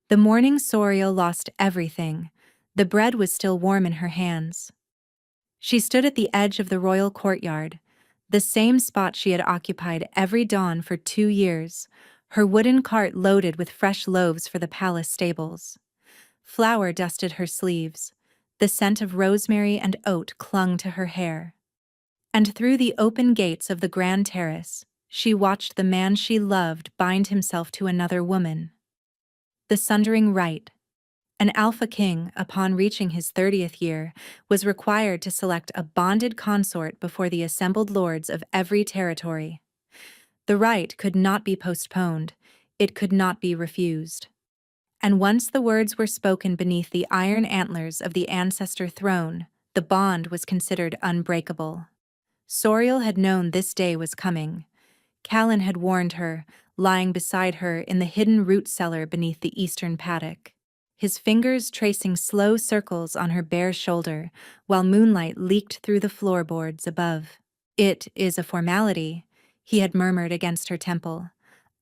The morning Soriel lost everything. The bread was still warm in her hands. She stood at the edge of the royal courtyard, the same spot she had occupied every dawn for 2 years, her wooden cart loaded with fresh loaves for the palace stables. Flour dusted her sleeves. The scent of rosemary and oat clung to her hair. And through the open gates of the grand terrace, she watched the man she loved bind himself to another woman. The sundering rite. An alpha king, upon reaching his 30th year, was required to select a bonded consort before the assembled lords of every territory. The rite could not be postponed, it could not be refused. And once the words were spoken beneath the iron antlers of the ancestor throne, the bond was considered unbreakable. Soriel had known this day was coming. Callan had warned her, lying beside her in the hidden root cellar beneath the eastern paddock, his fingers tracing slow circles on her bare shoulder, while moonlight leaked through the floorboards above. "It is a formality," he had murmured against her temple.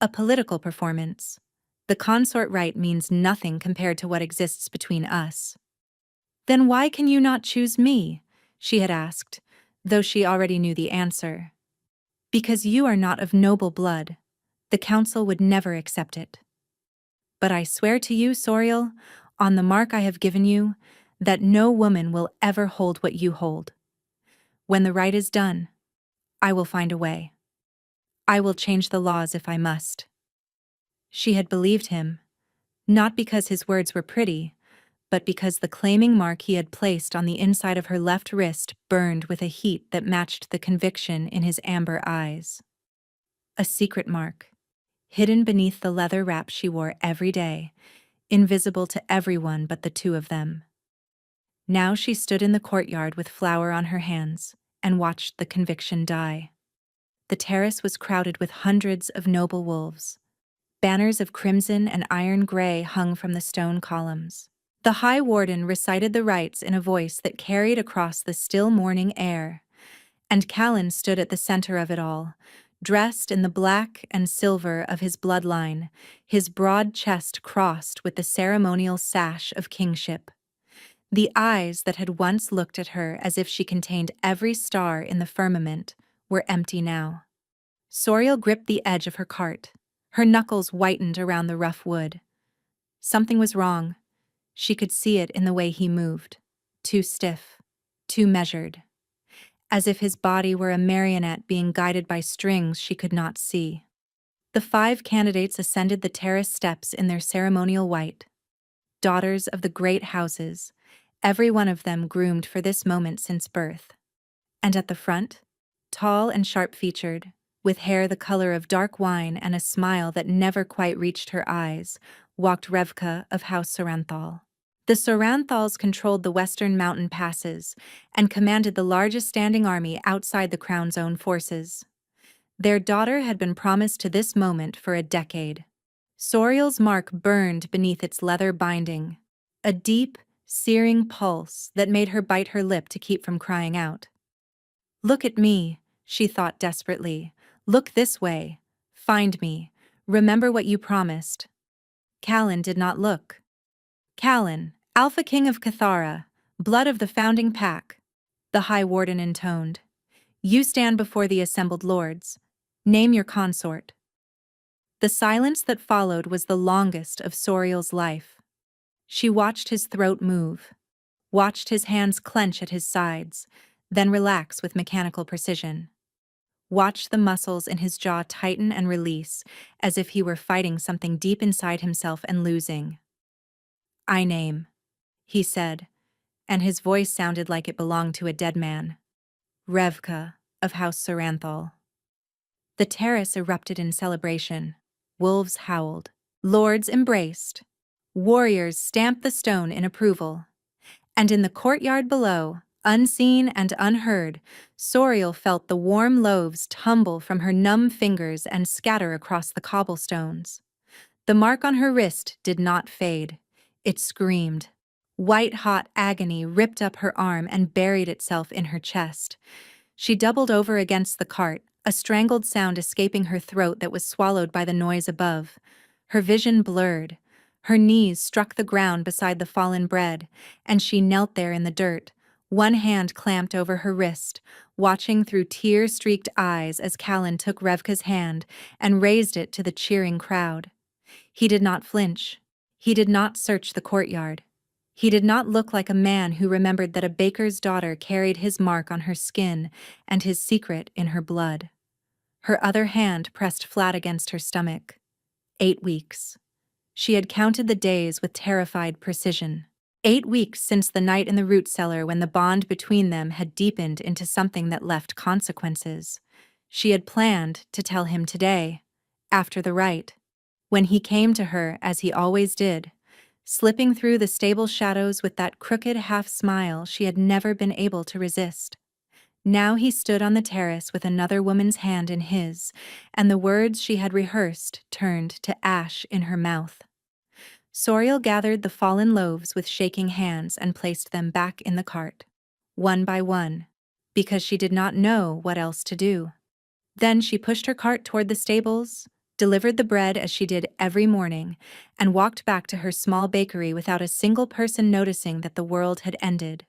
"A political performance. The consort rite means nothing compared to what exists between us." "Then why can you not choose me?" she had asked, though she already knew the answer. "Because you are not of noble blood. The council would never accept it. But I swear to you, Soriel, on the mark I have given you, that no woman will ever hold what you hold. When the rite is done, I will find a way. I will change the laws if I must." She had believed him, not because his words were pretty, but because the claiming mark he had placed on the inside of her left wrist burned with a heat that matched the conviction in his amber eyes. A secret mark, hidden beneath the leather wrap she wore every day, invisible to everyone but the two of them. Now she stood in the courtyard with flour on her hands and watched the conviction die. The terrace was crowded with hundreds of noble wolves. Banners of crimson and iron gray hung from the stone columns. The High Warden recited the rites in a voice that carried across the still morning air, and Callan stood at the center of it all, dressed in the black and silver of his bloodline, his broad chest crossed with the ceremonial sash of kingship. The eyes that had once looked at her as if she contained every star in the firmament were empty now. Soriel gripped the edge of her cart. Her knuckles whitened around the rough wood. Something was wrong. She could see it in the way he moved. Too stiff, too measured. As if his body were a marionette being guided by strings she could not see. The 5 candidates ascended the terrace steps in their ceremonial white. Daughters of the great houses, every one of them groomed for this moment since birth. And at the front, tall and sharp-featured, with hair the color of dark wine and a smile that never quite reached her eyes, walked Revka of House Soranthal. The Soranthals controlled the western mountain passes and commanded the largest standing army outside the crown's own forces. Their daughter had been promised to this moment for a decade. Soriel's mark burned beneath its leather binding, a deep, searing pulse that made her bite her lip to keep from crying out. "Look at me," she thought desperately. "Look this way. Find me. Remember what you promised." Callan did not look. "Callan, Alpha King of Cathara, blood of the founding pack," the High Warden intoned. "You stand before the assembled lords. Name your consort." The silence that followed was the longest of Soriel's life. She watched his throat move, watched his hands clench at his sides, then relax with mechanical precision. Watched the muscles in his jaw tighten and release, as if he were fighting something deep inside himself and losing. "I name," he said, and his voice sounded like it belonged to a dead man. "Revka of House Soranthal." The terrace erupted in celebration. Wolves howled. Lords embraced. Warriors stamped the stone in approval. And in the courtyard below, unseen and unheard, Soriel felt the warm loaves tumble from her numb fingers and scatter across the cobblestones. The mark on her wrist did not fade. It screamed. White-hot agony ripped up her arm and buried itself in her chest. She doubled over against the cart, a strangled sound escaping her throat that was swallowed by the noise above. Her vision blurred. Her knees struck the ground beside the fallen bread, and she knelt there in the dirt, one hand clamped over her wrist, watching through tear-streaked eyes as Callan took Revka's hand and raised it to the cheering crowd. He did not flinch. He did not search the courtyard. He did not look like a man who remembered that a baker's daughter carried his mark on her skin and his secret in her blood. Her other hand pressed flat against her stomach. 8 weeks. She had counted the days with terrified precision. 8 weeks since the night in the root cellar when the bond between them had deepened into something that left consequences. She had planned to tell him today, after the rite, when he came to her as he always did, slipping through the stable shadows with that crooked half-smile she had never been able to resist. Now he stood on the terrace with another woman's hand in his, and the words she had rehearsed turned to ash in her mouth. Soriel gathered the fallen loaves with shaking hands and placed them back in the cart, one by one, because she did not know what else to do. Then she pushed her cart toward the stables, delivered the bread as she did every morning, and walked back to her small bakery without a single person noticing that the world had ended.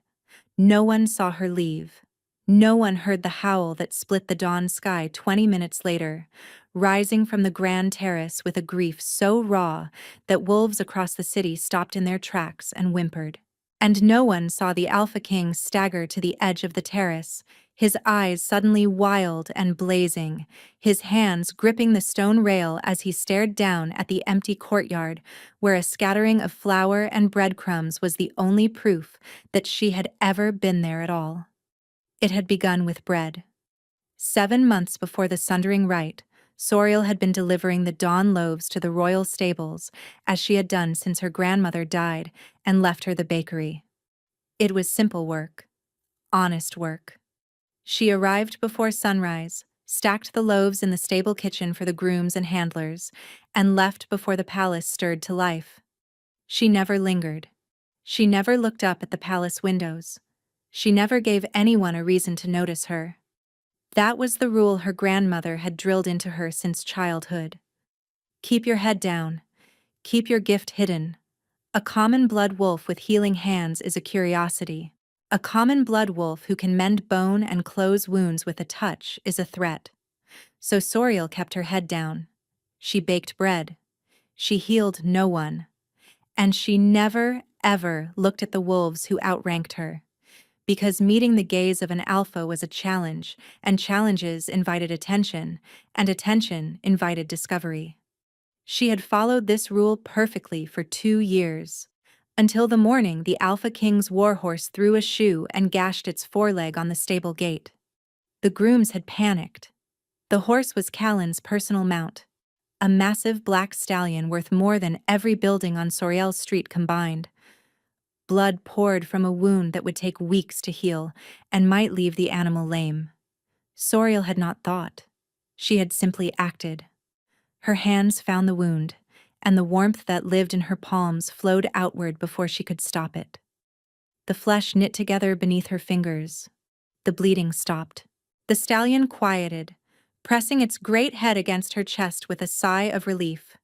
No one saw her leave. No one heard the howl that split the dawn sky 20 minutes later, rising from the grand terrace with a grief so raw that wolves across the city stopped in their tracks and whimpered. And no one saw the Alpha King stagger to the edge of the terrace, his eyes suddenly wild and blazing, his hands gripping the stone rail as he stared down at the empty courtyard, where a scattering of flour and breadcrumbs was the only proof that she had ever been there at all. It had begun with bread. 7 months before the sundering rite, Soriel had been delivering the dawn loaves to the royal stables, as she had done since her grandmother died and left her the bakery. It was simple work. Honest work. She arrived before sunrise, stacked the loaves in the stable kitchen for the grooms and handlers, and left before the palace stirred to life. She never lingered. She never looked up at the palace windows. She never gave anyone a reason to notice her. That was the rule her grandmother had drilled into her since childhood. Keep your head down. Keep your gift hidden. A common blood wolf with healing hands is a curiosity. A common blood wolf who can mend bone and close wounds with a touch is a threat. So Soriel kept her head down. She baked bread. She healed no one. And she never, ever looked at the wolves who outranked her. Because meeting the gaze of an alpha was a challenge, and challenges invited attention, and attention invited discovery. She had followed this rule perfectly for 2 years, until the morning the Alpha King's warhorse threw a shoe and gashed its foreleg on the stable gate. The grooms had panicked. The horse was Callan's personal mount, a massive black stallion worth more than every building on Soriel Street combined. Blood poured from a wound that would take weeks to heal and might leave the animal lame. Soriel had not thought. She had simply acted. Her hands found the wound, and the warmth that lived in her palms flowed outward before she could stop it. The flesh knit together beneath her fingers. The bleeding stopped. The stallion quieted, pressing its great head against her chest with a sigh of relief.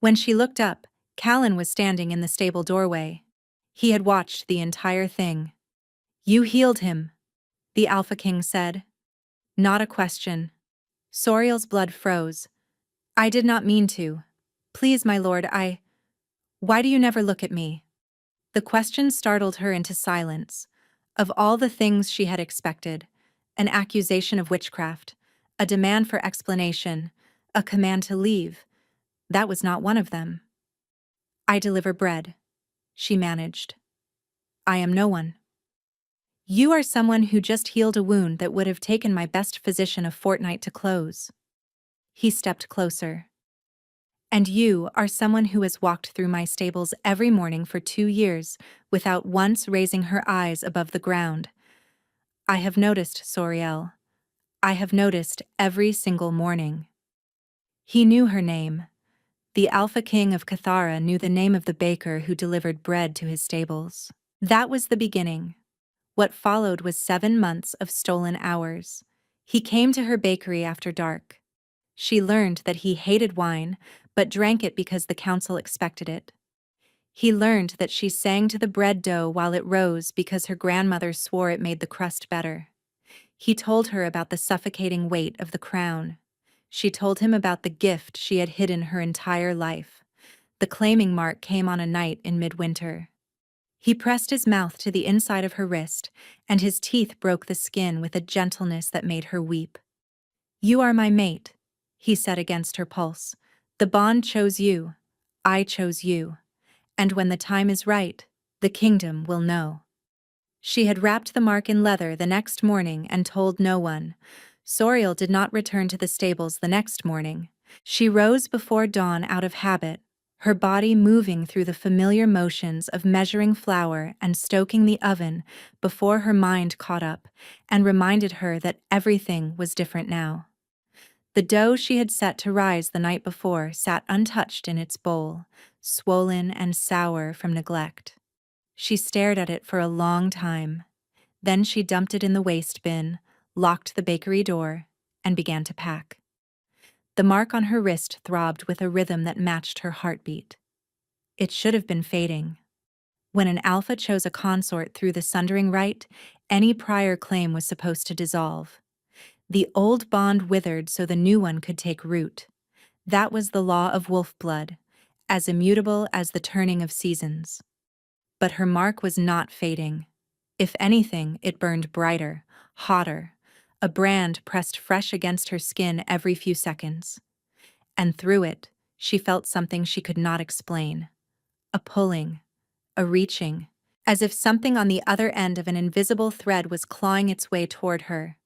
When she looked up, Callan was standing in the stable doorway. He had watched the entire thing. "You healed him," the Alpha King said. Not a question. Soriel's blood froze. "I did not mean to. Please, my lord, Why do you never look at me?" The question startled her into silence. Of all the things she had expected, an accusation of witchcraft, a demand for explanation, a command to leave, that was not one of them. "I deliver bread," she managed. "I am no one." "You are someone who just healed a wound that would have taken my best physician a fortnight to close." He stepped closer. "And you are someone who has walked through my stables every morning for 2 years without once raising her eyes above the ground. I have noticed, Soriel. I have noticed every single morning." He knew her name. The Alpha King of Cathara knew the name of the baker who delivered bread to his stables. That was the beginning. What followed was 7 months of stolen hours. He came to her bakery after dark. She learned that he hated wine, but drank it because the council expected it. He learned that she sang to the bread dough while it rose because her grandmother swore it made the crust better. He told her about the suffocating weight of the crown. She told him about the gift she had hidden her entire life. The claiming mark came on a night in midwinter. He pressed his mouth to the inside of her wrist, and his teeth broke the skin with a gentleness that made her weep. "You are my mate," he said against her pulse. "The bond chose you. I chose you. And when the time is right, the kingdom will know." She had wrapped the mark in leather the next morning and told no one. Soriel did not return to the stables the next morning. She rose before dawn out of habit, her body moving through the familiar motions of measuring flour and stoking the oven before her mind caught up and reminded her that everything was different now. The dough she had set to rise the night before sat untouched in its bowl, swollen and sour from neglect. She stared at it for a long time. Then she dumped it in the waste bin, locked the bakery door, and began to pack. The mark on her wrist throbbed with a rhythm that matched her heartbeat. It should have been fating. When an alpha chose a consort through the sundering rite, any prior claim was supposed to dissolve. The old bond withered so the new one could take root. That was the law of wolf blood, as immutable as the turning of seasons. But her mark was not fading. If anything, it burned brighter, hotter, a brand pressed fresh against her skin every few seconds. And through it, she felt something she could not explain. A pulling, a reaching, as if something on the other end of an invisible thread was clawing its way toward her.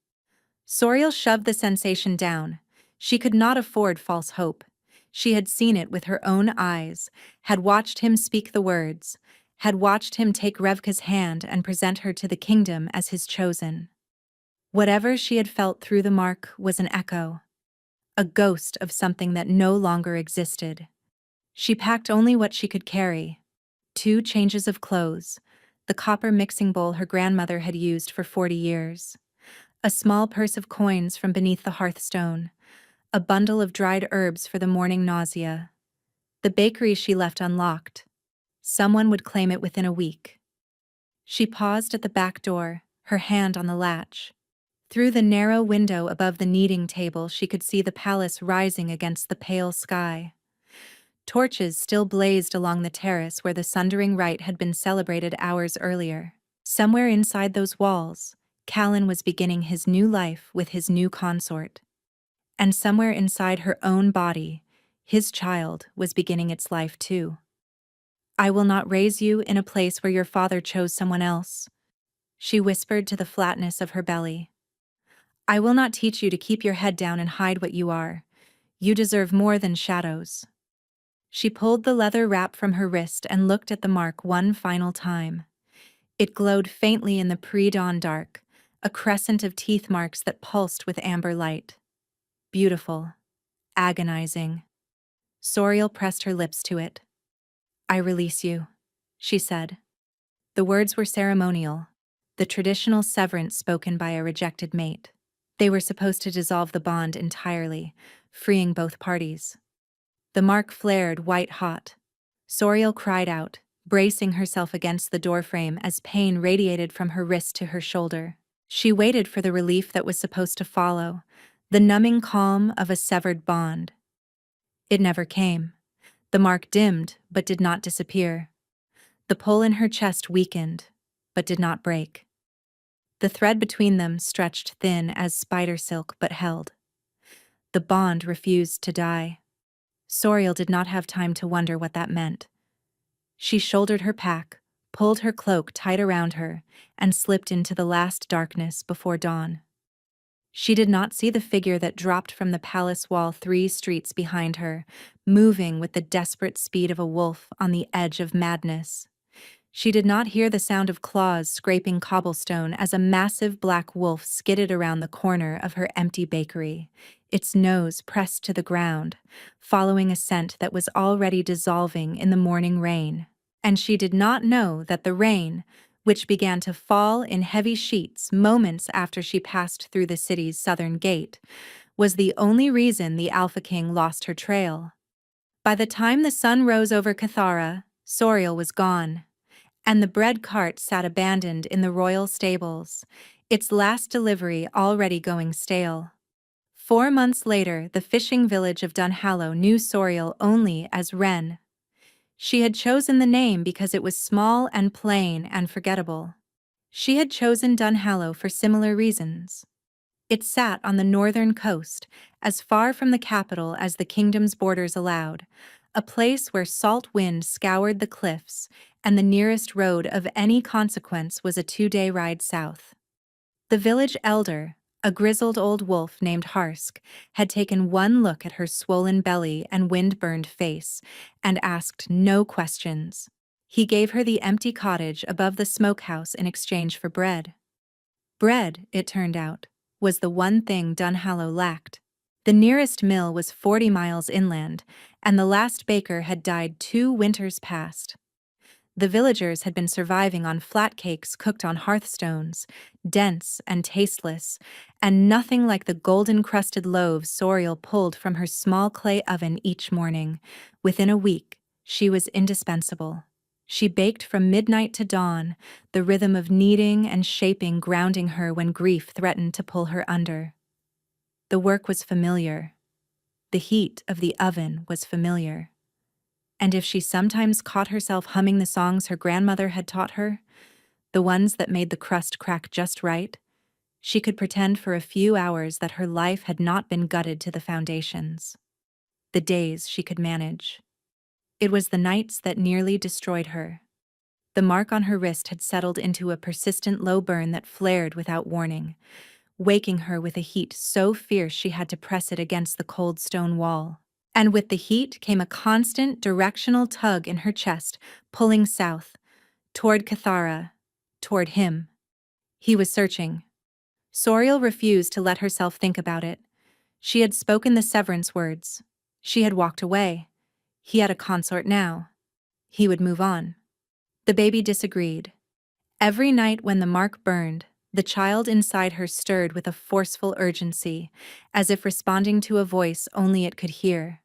Soriel shoved the sensation down. She could not afford false hope. She had seen it with her own eyes, had watched him speak the words, had watched him take Revka's hand and present her to the kingdom as his chosen. Whatever she had felt through the mark was an echo, a ghost of something that no longer existed. She packed only what she could carry: 2 changes of clothes, the copper mixing bowl her grandmother had used for 40 years, a small purse of coins from beneath the hearthstone, a bundle of dried herbs for the morning nausea. The bakery she left unlocked. Someone would claim it within a week. She paused at the back door, her hand on the latch. Through the narrow window above the kneading table she could see the palace rising against the pale sky. Torches still blazed along the terrace where the sundering rite had been celebrated hours earlier. Somewhere inside those walls, Callan was beginning his new life with his new consort. And somewhere inside her own body, his child was beginning its life too. "I will not raise you in a place where your father chose someone else," she whispered to the flatness of her belly. "I will not teach you to keep your head down and hide what you are. You deserve more than shadows." She pulled the leather wrap from her wrist and looked at the mark one final time. It glowed faintly in the pre-dawn dark, a crescent of teeth marks that pulsed with amber light. Beautiful. Agonizing. Soriel pressed her lips to it. "I release you," she said. The words were ceremonial, the traditional severance spoken by a rejected mate. They were supposed to dissolve the bond entirely, freeing both parties. The mark flared white-hot. Soriel cried out, bracing herself against the doorframe as pain radiated from her wrist to her shoulder. She waited for the relief that was supposed to follow, the numbing calm of a severed bond. It never came. The mark dimmed, but did not disappear. The pull in her chest weakened, but did not break. The thread between them stretched thin as spider silk but held. The bond refused to die. Soriel did not have time to wonder what that meant. She shouldered her pack, pulled her cloak tight around her, and slipped into the last darkness before dawn. She did not see the figure that dropped from the palace wall 3 streets behind her, moving with the desperate speed of a wolf on the edge of madness. She did not hear the sound of claws scraping cobblestone as a massive black wolf skidded around the corner of her empty bakery, its nose pressed to the ground, following a scent that was already dissolving in the morning rain. And she did not know that the rain, which began to fall in heavy sheets moments after she passed through the city's southern gate, was the only reason the Alpha King lost her trail. By the time the sun rose over Cathara, Soriel was gone, and the bread cart sat abandoned in the royal stables, its last delivery already going stale. 4 months later, the fishing village of Dunhallow knew Soriel only as Wren. She had chosen the name because it was small and plain and forgettable. She had chosen Dunhallow for similar reasons. It sat on the northern coast, as far from the capital as the kingdom's borders allowed, a place where salt wind scoured the cliffs, and the nearest road of any consequence was a 2-day ride south. The village elder, a grizzled old wolf named Harsk, had taken one look at her swollen belly and wind-burned face, and asked no questions. He gave her the empty cottage above the smokehouse in exchange for bread. Bread, it turned out, was the one thing Dunhallow lacked. The nearest mill was 40 miles inland, and the last baker had died 2 winters past. The villagers had been surviving on flat cakes cooked on hearthstones, dense and tasteless, and nothing like the golden-crusted loaves Soriel pulled from her small clay oven each morning. Within a week, she was indispensable. She baked from midnight to dawn, the rhythm of kneading and shaping grounding her when grief threatened to pull her under. The work was familiar. The heat of the oven was familiar. And if she sometimes caught herself humming the songs her grandmother had taught her, the ones that made the crust crack just right, she could pretend for a few hours that her life had not been gutted to the foundations. The days she could manage. It was the nights that nearly destroyed her. The mark on her wrist had settled into a persistent low burn that flared without warning, waking her with a heat so fierce she had to press it against the cold stone wall. And with the heat came a constant directional tug in her chest, pulling south, toward Cathara, toward him. He was searching. Soriel refused to let herself think about it. She had spoken the severance words. She had walked away. He had a consort now. He would move on. The baby disagreed. Every night when the mark burned, the child inside her stirred with a forceful urgency, as if responding to a voice only it could hear.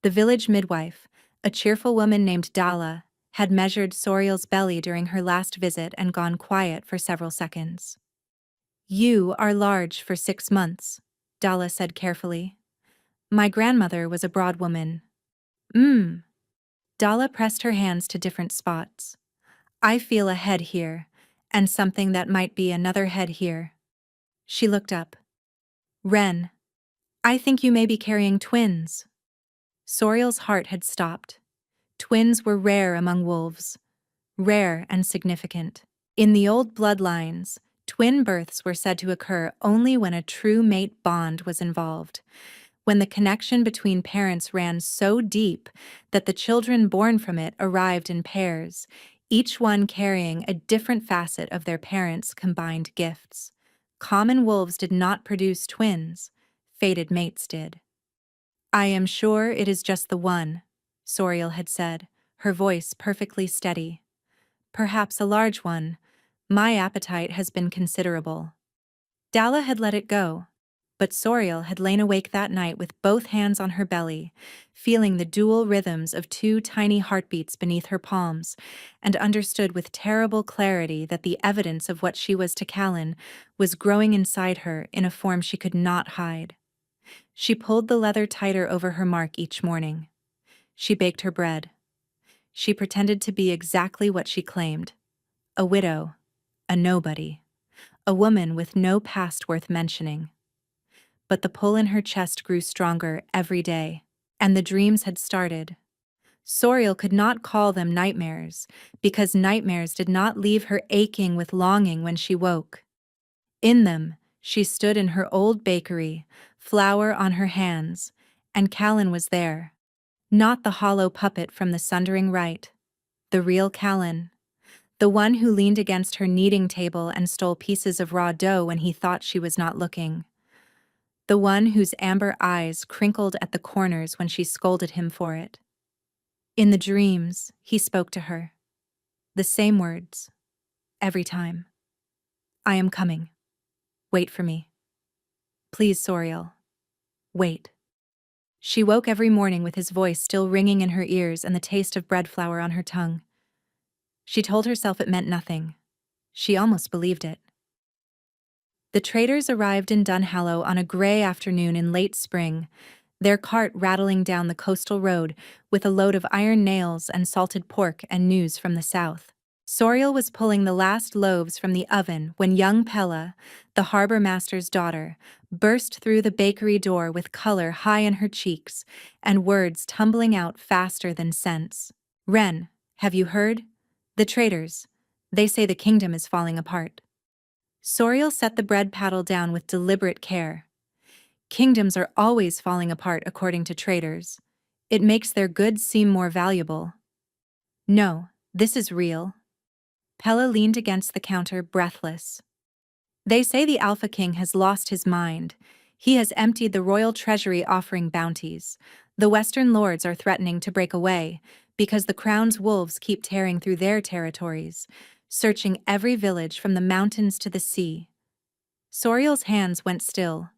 The village midwife, a cheerful woman named Dala, had measured Soriel's belly during her last visit and gone quiet for several seconds. "You are large for 6 months," Dala said carefully. "My grandmother was a broad woman." Dala pressed her hands to different spots. "I feel a head here, and something that might be another head here." She looked up. "Wren, I think you may be carrying twins." Soriel's heart had stopped. Twins were rare among wolves. Rare and significant. In the old bloodlines, twin births were said to occur only when a true mate bond was involved, when the connection between parents ran so deep that the children born from it arrived in pairs, each one carrying a different facet of their parents' combined gifts. Common wolves did not produce twins, fated mates did. "I am sure it is just the one," Soriel had said, her voice perfectly steady. "Perhaps a large one. My appetite has been considerable." Dala had let it go, but Soriel had lain awake that night with both hands on her belly, feeling the dual rhythms of 2 tiny heartbeats beneath her palms, and understood with terrible clarity that the evidence of what she was to Callan was growing inside her in a form she could not hide. She pulled the leather tighter over her mark each morning. She baked her bread. She pretended to be exactly what she claimed: a widow, a nobody, a woman with no past worth mentioning. But the pull in her chest grew stronger every day, and the dreams had started. Soriel could not call them nightmares, because nightmares did not leave her aching with longing when she woke. In them, she stood in her old bakery, flour on her hands, and Callan was there. Not the hollow puppet from the sundering right. The real Callan. The one who leaned against her kneading table and stole pieces of raw dough when he thought she was not looking. The one whose amber eyes crinkled at the corners when she scolded him for it. In the dreams, he spoke to her. The same words. Every time. "I am coming. Wait for me. Please, Soriel. Wait." She woke every morning with his voice still ringing in her ears and the taste of bread flour on her tongue. She told herself it meant nothing. She almost believed it. The traders arrived in Dunhallow on a gray afternoon in late spring, their cart rattling down the coastal road with a load of iron nails and salted pork and news from the south. Soriel was pulling the last loaves from the oven when young Pella, the harbor master's daughter, burst through the bakery door with color high in her cheeks and words tumbling out faster than sense. "Wren, have you heard? The traders. They say the kingdom is falling apart." Soriel set the bread paddle down with deliberate care. Kingdoms are always falling apart according to traders. It makes their goods seem more valuable. "No, this is real." Pella leaned against the counter, breathless. "They say the Alpha King has lost his mind. He has emptied the royal treasury offering bounties. The Western lords are threatening to break away because the crown's wolves keep tearing through their territories, searching every village from the mountains to the sea." Soriel's hands went still.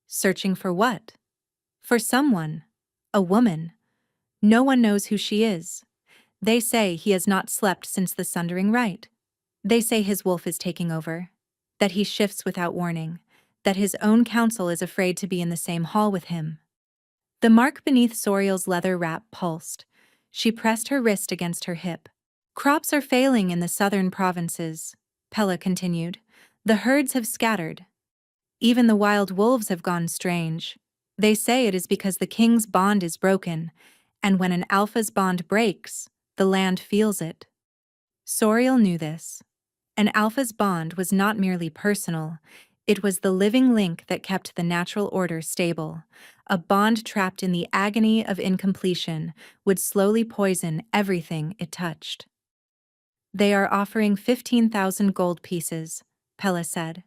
Searching for what? For someone. A woman. No one knows who she is. They say he has not slept since the Sundering Rite. They say his wolf is taking over, that he shifts without warning, that his own council is afraid to be in the same hall with him. The mark beneath Soriel's leather wrap pulsed. She pressed her wrist against her hip. "Crops are failing in the southern provinces," Pella continued. "The herds have scattered. Even the wild wolves have gone strange. They say it is because the king's bond is broken, and when an alpha's bond breaks, the land feels it." Soriel knew this. An alpha's bond was not merely personal, it was the living link that kept the natural order stable. A bond trapped in the agony of incompletion would slowly poison everything it touched. "They are offering 15,000 gold pieces," Pella said.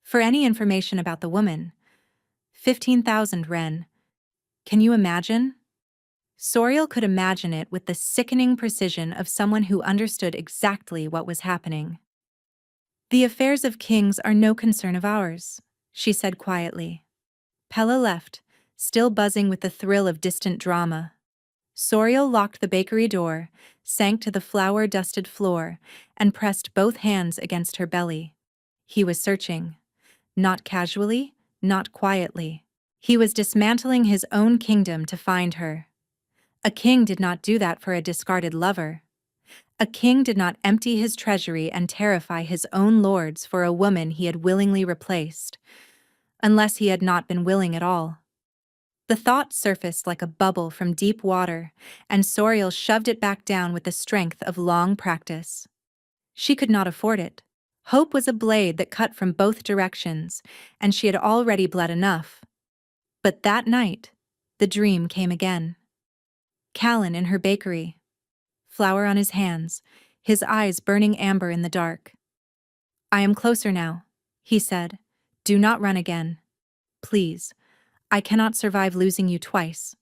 "For any information about the woman." 15,000 Wren. Can you imagine? Soriel could imagine it with the sickening precision of someone who understood exactly what was happening. "The affairs of kings are no concern of ours," she said quietly. Pella left, still buzzing with the thrill of distant drama. Soriel locked the bakery door, sank to the flour-dusted floor, and pressed both hands against her belly. He was searching. Not casually, not quietly. He was dismantling his own kingdom to find her. A king did not do that for a discarded lover. A king did not empty his treasury and terrify his own lords for a woman he had willingly replaced, unless he had not been willing at all. The thought surfaced like a bubble from deep water, and Soriel shoved it back down with the strength of long practice. She could not afford it. Hope was a blade that cut from both directions, and she had already bled enough. But that night, the dream came again. Callan in her bakery. Flour on his hands, his eyes burning amber in the dark. "I am closer now," he said. "Do not run again. Please, I cannot survive losing you twice."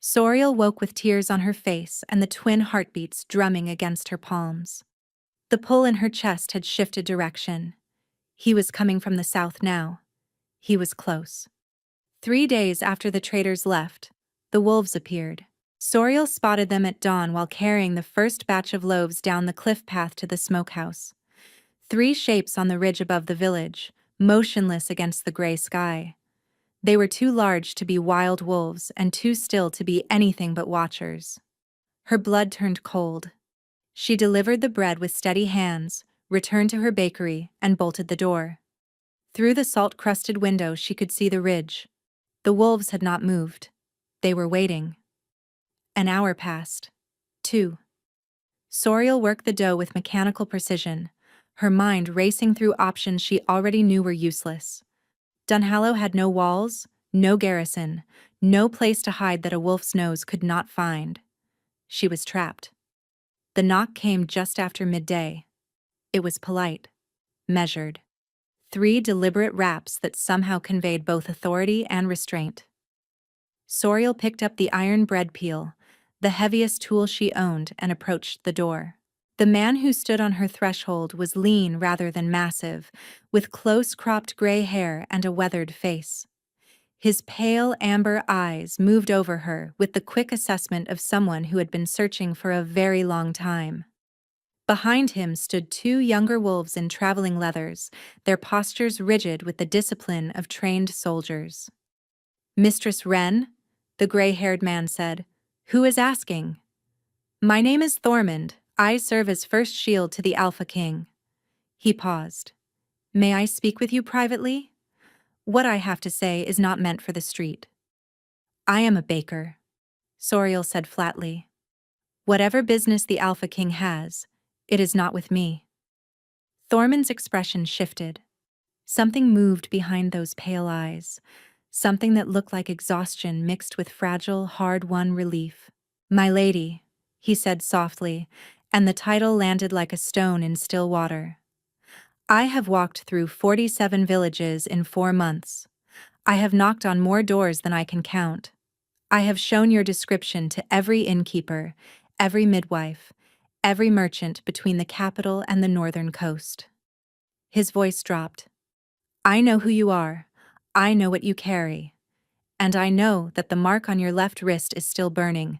Soriel woke with tears on her face and the twin heartbeats drumming against her palms. The pull in her chest had shifted direction. He was coming from the south now. He was close. 3 days after the traders left, the wolves appeared. Soriel spotted them at dawn while carrying the first batch of loaves down the cliff path to the smokehouse. 3 shapes on the ridge above the village, motionless against the gray sky. They were too large to be wild wolves and too still to be anything but watchers. Her blood turned cold. She delivered the bread with steady hands, returned to her bakery, and bolted the door. Through the salt-crusted window she could see the ridge. The wolves had not moved. They were waiting. An hour passed. 2. Soriel worked the dough with mechanical precision, her mind racing through options she already knew were useless. Dunhallow had no walls, no garrison, no place to hide that a wolf's nose could not find. She was trapped. The knock came just after midday. It was polite, measured. 3 deliberate raps that somehow conveyed both authority and restraint. Soriel picked up the iron bread peel, the heaviest tool she owned, and approached the door. The man who stood on her threshold was lean rather than massive, with close-cropped gray hair and a weathered face. His pale amber eyes moved over her with the quick assessment of someone who had been searching for a very long time. Behind him stood two younger wolves in traveling leathers, their postures rigid with the discipline of trained soldiers. "Mistress Wren," the gray-haired man said, "who is asking?" "My name is Thormund. I serve as first shield to the Alpha King." He paused. "May I speak with you privately? What I have to say is not meant for the street." "I am a baker," Soriel said flatly. "Whatever business the Alpha King has, it is not with me." Thormund's expression shifted. Something moved behind those pale eyes, something that looked like exhaustion mixed with fragile, hard-won relief. "My lady," he said softly, and the title landed like a stone in still water. "I have walked through 47 villages in 4 months. I have knocked on more doors than I can count. I have shown your description to every innkeeper, every midwife, every merchant between the capital and the northern coast." His voice dropped. "I know who you are. I know what you carry. And I know that the mark on your left wrist is still burning,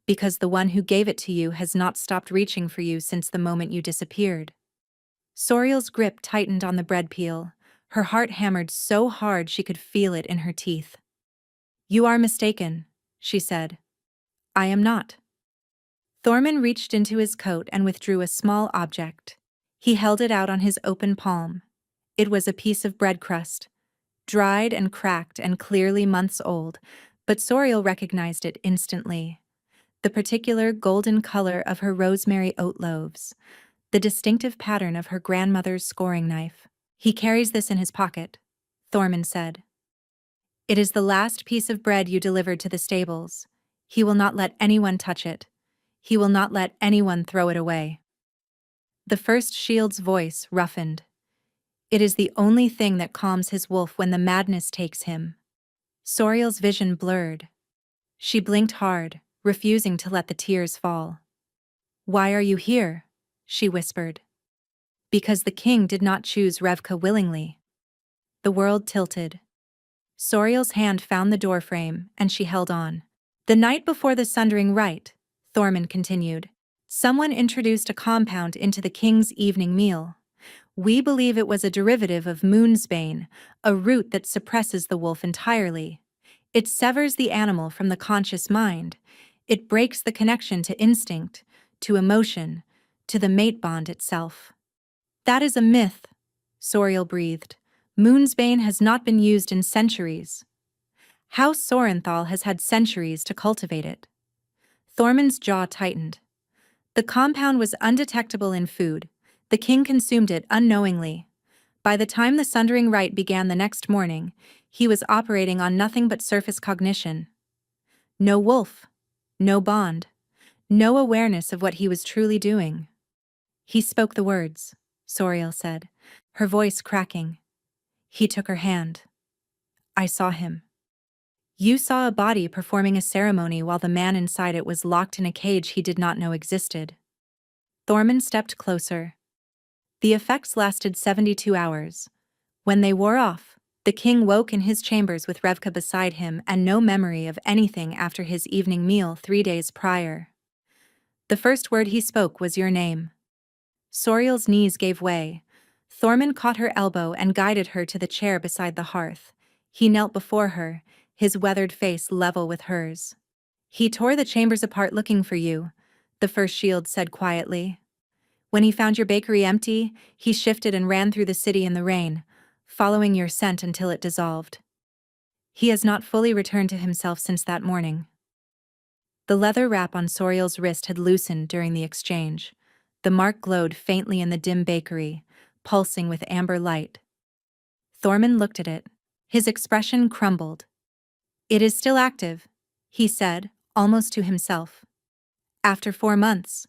because the one who gave it to you has not stopped reaching for you since the moment you disappeared." Soriel's grip tightened on the bread peel. Her heart hammered so hard she could feel it in her teeth. "You are mistaken," she said. "I am not." Thormund reached into his coat and withdrew a small object. He held it out on his open palm. It was a piece of bread crust, dried and cracked and clearly months old, but Soriel recognized it instantly. The particular golden color of her rosemary oat loaves, the distinctive pattern of her grandmother's scoring knife. "He carries this in his pocket," Thormund said. "It is the last piece of bread you delivered to the stables. He will not let anyone touch it. He will not let anyone throw it away." The first shield's voice roughened. "It is the only thing that calms his wolf when the madness takes him." Soriel's vision blurred. She blinked hard, refusing to let the tears fall. "Why are you here?" she whispered. "Because the king did not choose Revka willingly." The world tilted. Soriel's hand found the doorframe, and she held on. "The night before the sundering rite," Thormund continued, "someone introduced a compound into the king's evening meal. We believe it was a derivative of moonsbane, a root that suppresses the wolf entirely. It severs the animal from the conscious mind. It breaks the connection to instinct, to emotion, to the mate bond itself." "That is a myth," Soriel breathed. "Moonsbane has not been used in centuries. House Sorenthal has had centuries to cultivate it." Thormund's jaw tightened. "The compound was undetectable in food. The king consumed it unknowingly. By the time the sundering rite began the next morning, he was operating on nothing but surface cognition. No wolf, no bond, no awareness of what he was truly doing." "He spoke the words," Soriel said, her voice cracking. He took her hand. "I saw him." "You saw a body performing a ceremony while the man inside it was locked in a cage he did not know existed." Thormund stepped closer. "The effects lasted 72 hours. When they wore off, the king woke in his chambers with Revka beside him and no memory of anything after his evening meal 3 days prior. The first word he spoke was your name." Soriel's knees gave way. Thormund caught her elbow and guided her to the chair beside the hearth. He knelt before her, his weathered face level with hers. "He tore the chambers apart looking for you," the first shield said quietly. "When he found your bakery empty, he shifted and ran through the city in the rain, following your scent until it dissolved. He has not fully returned to himself since that morning." The leather wrap on Soriel's wrist had loosened during the exchange. The mark glowed faintly in the dim bakery, pulsing with amber light. Thormund looked at it. His expression crumbled. "It is still active," he said, almost to himself. "After 4 months.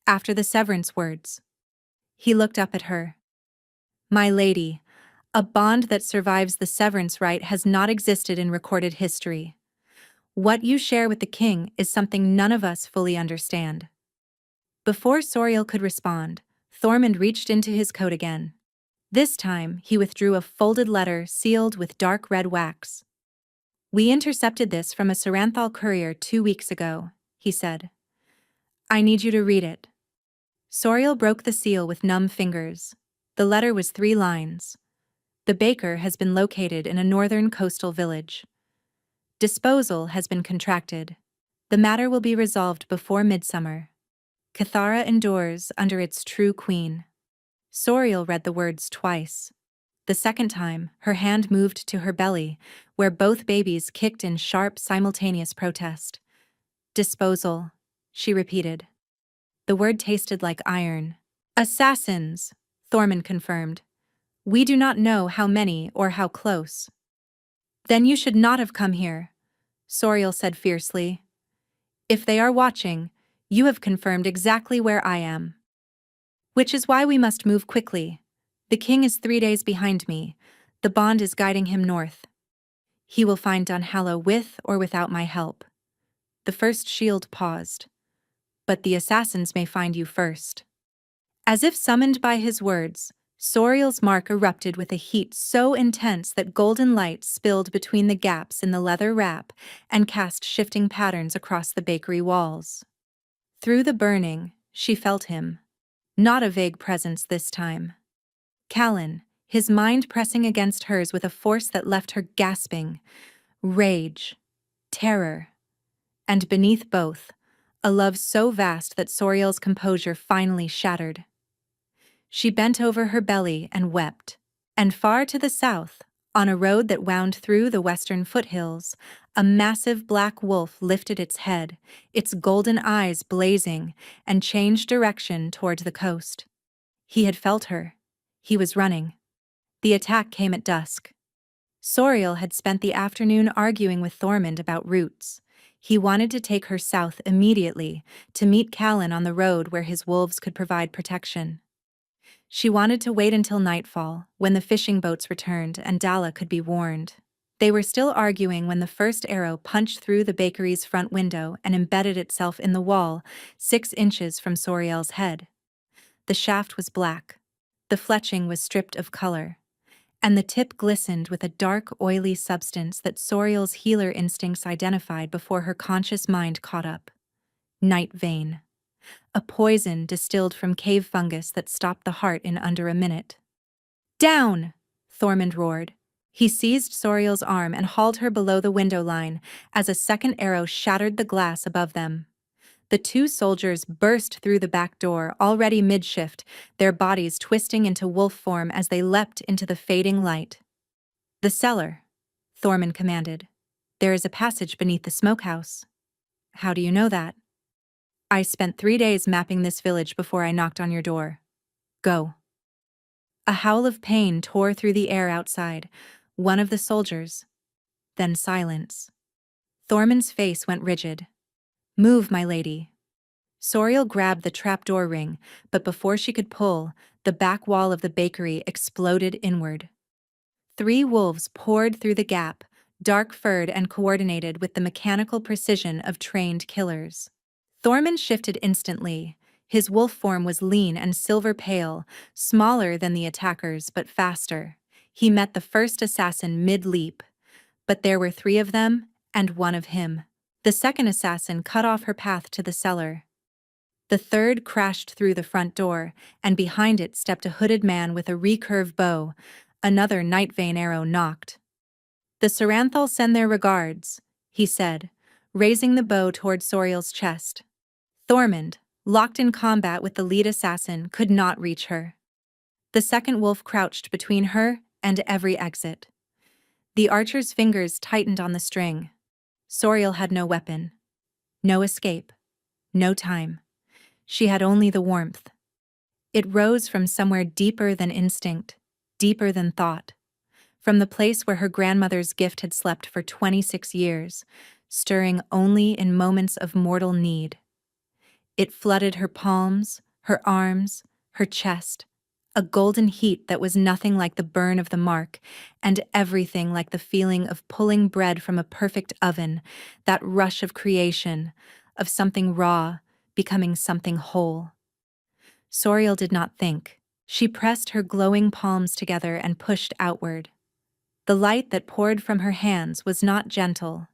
After the severance words." He looked up at her. "My lady, a bond that survives the severance rite has not existed in recorded history. What you share with the king is something none of us fully understand." Before Soriel could respond, Thormund reached into his coat again. This time, he withdrew a folded letter sealed with dark red wax. "We intercepted this from a Saranthal courier 2 weeks ago," he said. "I need you to read it." Soriel broke the seal with numb fingers. The letter was 3 lines. "The baker has been located in a northern coastal village. Disposal has been contracted. The matter will be resolved before midsummer. Cathara endures under its true queen." Soriel read the words twice. The second time, her hand moved to her belly, where both babies kicked in sharp, simultaneous protest. "Disposal," she repeated. The word tasted like iron. "Assassins," Thormund confirmed. "We do not know how many or how close." "Then you should not have come here," Soriel said fiercely. "If they are watching, you have confirmed exactly where I am. Which is why we must move quickly. The king is 3 days behind me. The bond is guiding him north. He will find Dunhallow with or without my help." The first shield paused. "But the assassins may find you first." As if summoned by his words, Soriel's mark erupted with a heat so intense that golden light spilled between the gaps in the leather wrap and cast shifting patterns across the bakery walls. Through the burning, she felt him. Not a vague presence this time. Callan, his mind pressing against hers with a force that left her gasping. Rage. Terror. And beneath both, a love so vast that Soriel's composure finally shattered. She bent over her belly and wept. And far to the south, on a road that wound through the western foothills, a massive black wolf lifted its head, its golden eyes blazing, and changed direction toward the coast. He had felt her. He was running. The attack came at dusk. Soriel had spent the afternoon arguing with Thormund about routes. He wanted to take her south immediately, to meet Callan on the road where his wolves could provide protection. She wanted to wait until nightfall, when the fishing boats returned and Dalla could be warned. They were still arguing when the first arrow punched through the bakery's front window and embedded itself in the wall, 6 inches from Soriel's head. The shaft was black. The fletching was stripped of color, and the tip glistened with a dark, oily substance that Soriel's healer instincts identified before her conscious mind caught up. Night vein. A poison distilled from cave fungus that stopped the heart in under a minute. "Down!" Thormund roared. He seized Soriel's arm and hauled her below the window line as a second arrow shattered the glass above them. The 2 soldiers burst through the back door, already mid-shift, their bodies twisting into wolf form as they leapt into the fading light. "The cellar," Thormund commanded. "There is a passage beneath the smokehouse." "How do you know that?" "I spent 3 days mapping this village before I knocked on your door. Go." A howl of pain tore through the air outside, one of the soldiers. Then silence. Thormund's face went rigid. "Move, my lady." Soriel grabbed the trapdoor ring, but before she could pull, the back wall of the bakery exploded inward. 3 wolves poured through the gap, dark-furred and coordinated with the mechanical precision of trained killers. Thormund shifted instantly. His wolf form was lean and silver-pale, smaller than the attackers but faster. He met the first assassin mid-leap, but there were 3 of them and 1 of him. The second assassin cut off her path to the cellar. The third crashed through the front door, and behind it stepped a hooded man with a recurve bow. Another night vein arrow knocked. "The Saranthal send their regards," he said, raising the bow toward Soriel's chest. Thormund, locked in combat with the lead assassin, could not reach her. The second wolf crouched between her and every exit. The archer's fingers tightened on the string. Soriel had no weapon. No escape. No time. She had only the warmth. It rose from somewhere deeper than instinct, deeper than thought. From the place where her grandmother's gift had slept for 26 years, stirring only in moments of mortal need. It flooded her palms, her arms, her chest, a golden heat that was nothing like the burn of the mark, and everything like the feeling of pulling bread from a perfect oven, that rush of creation, of something raw, becoming something whole. Soriel did not think. She pressed her glowing palms together and pushed outward. The light that poured from her hands was not gentle.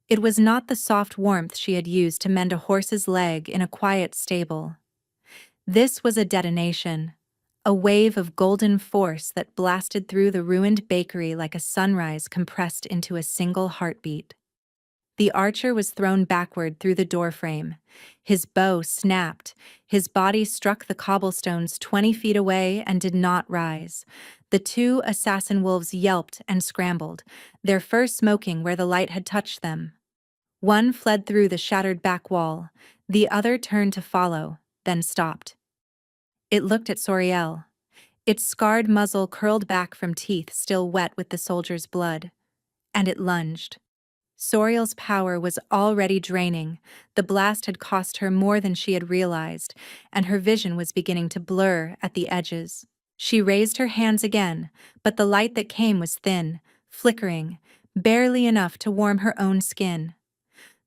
It was not the soft warmth she had used to mend a horse's leg in a quiet stable. This was a detonation, a wave of golden force that blasted through the ruined bakery like a sunrise compressed into a single heartbeat. The archer was thrown backward through the doorframe. His bow snapped, his body struck the cobblestones 20 feet away and did not rise. The two assassin wolves yelped and scrambled, their fur smoking where the light had touched them. One fled through the shattered back wall, the other turned to follow, then stopped. It looked at Soriel, its scarred muzzle curled back from teeth still wet with the soldier's blood, and it lunged. Soriel's power was already draining, the blast had cost her more than she had realized, and her vision was beginning to blur at the edges. She raised her hands again, but the light that came was thin, flickering, barely enough to warm her own skin.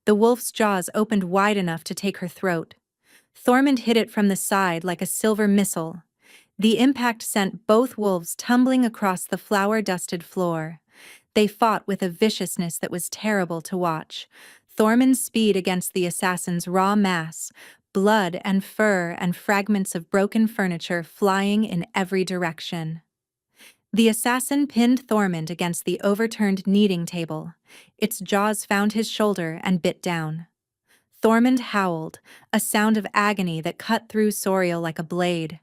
The wolf's jaws opened wide enough to take her throat. Thormund hit it from the side like a silver missile. The impact sent both wolves tumbling across the flour-dusted floor. They fought with a viciousness that was terrible to watch. Thormund's speed against the assassin's raw mass, blood and fur and fragments of broken furniture flying in every direction. The assassin pinned Thormund against the overturned kneading table. Its jaws found his shoulder and bit down. Thormund howled, a sound of agony that cut through Soriel like a blade.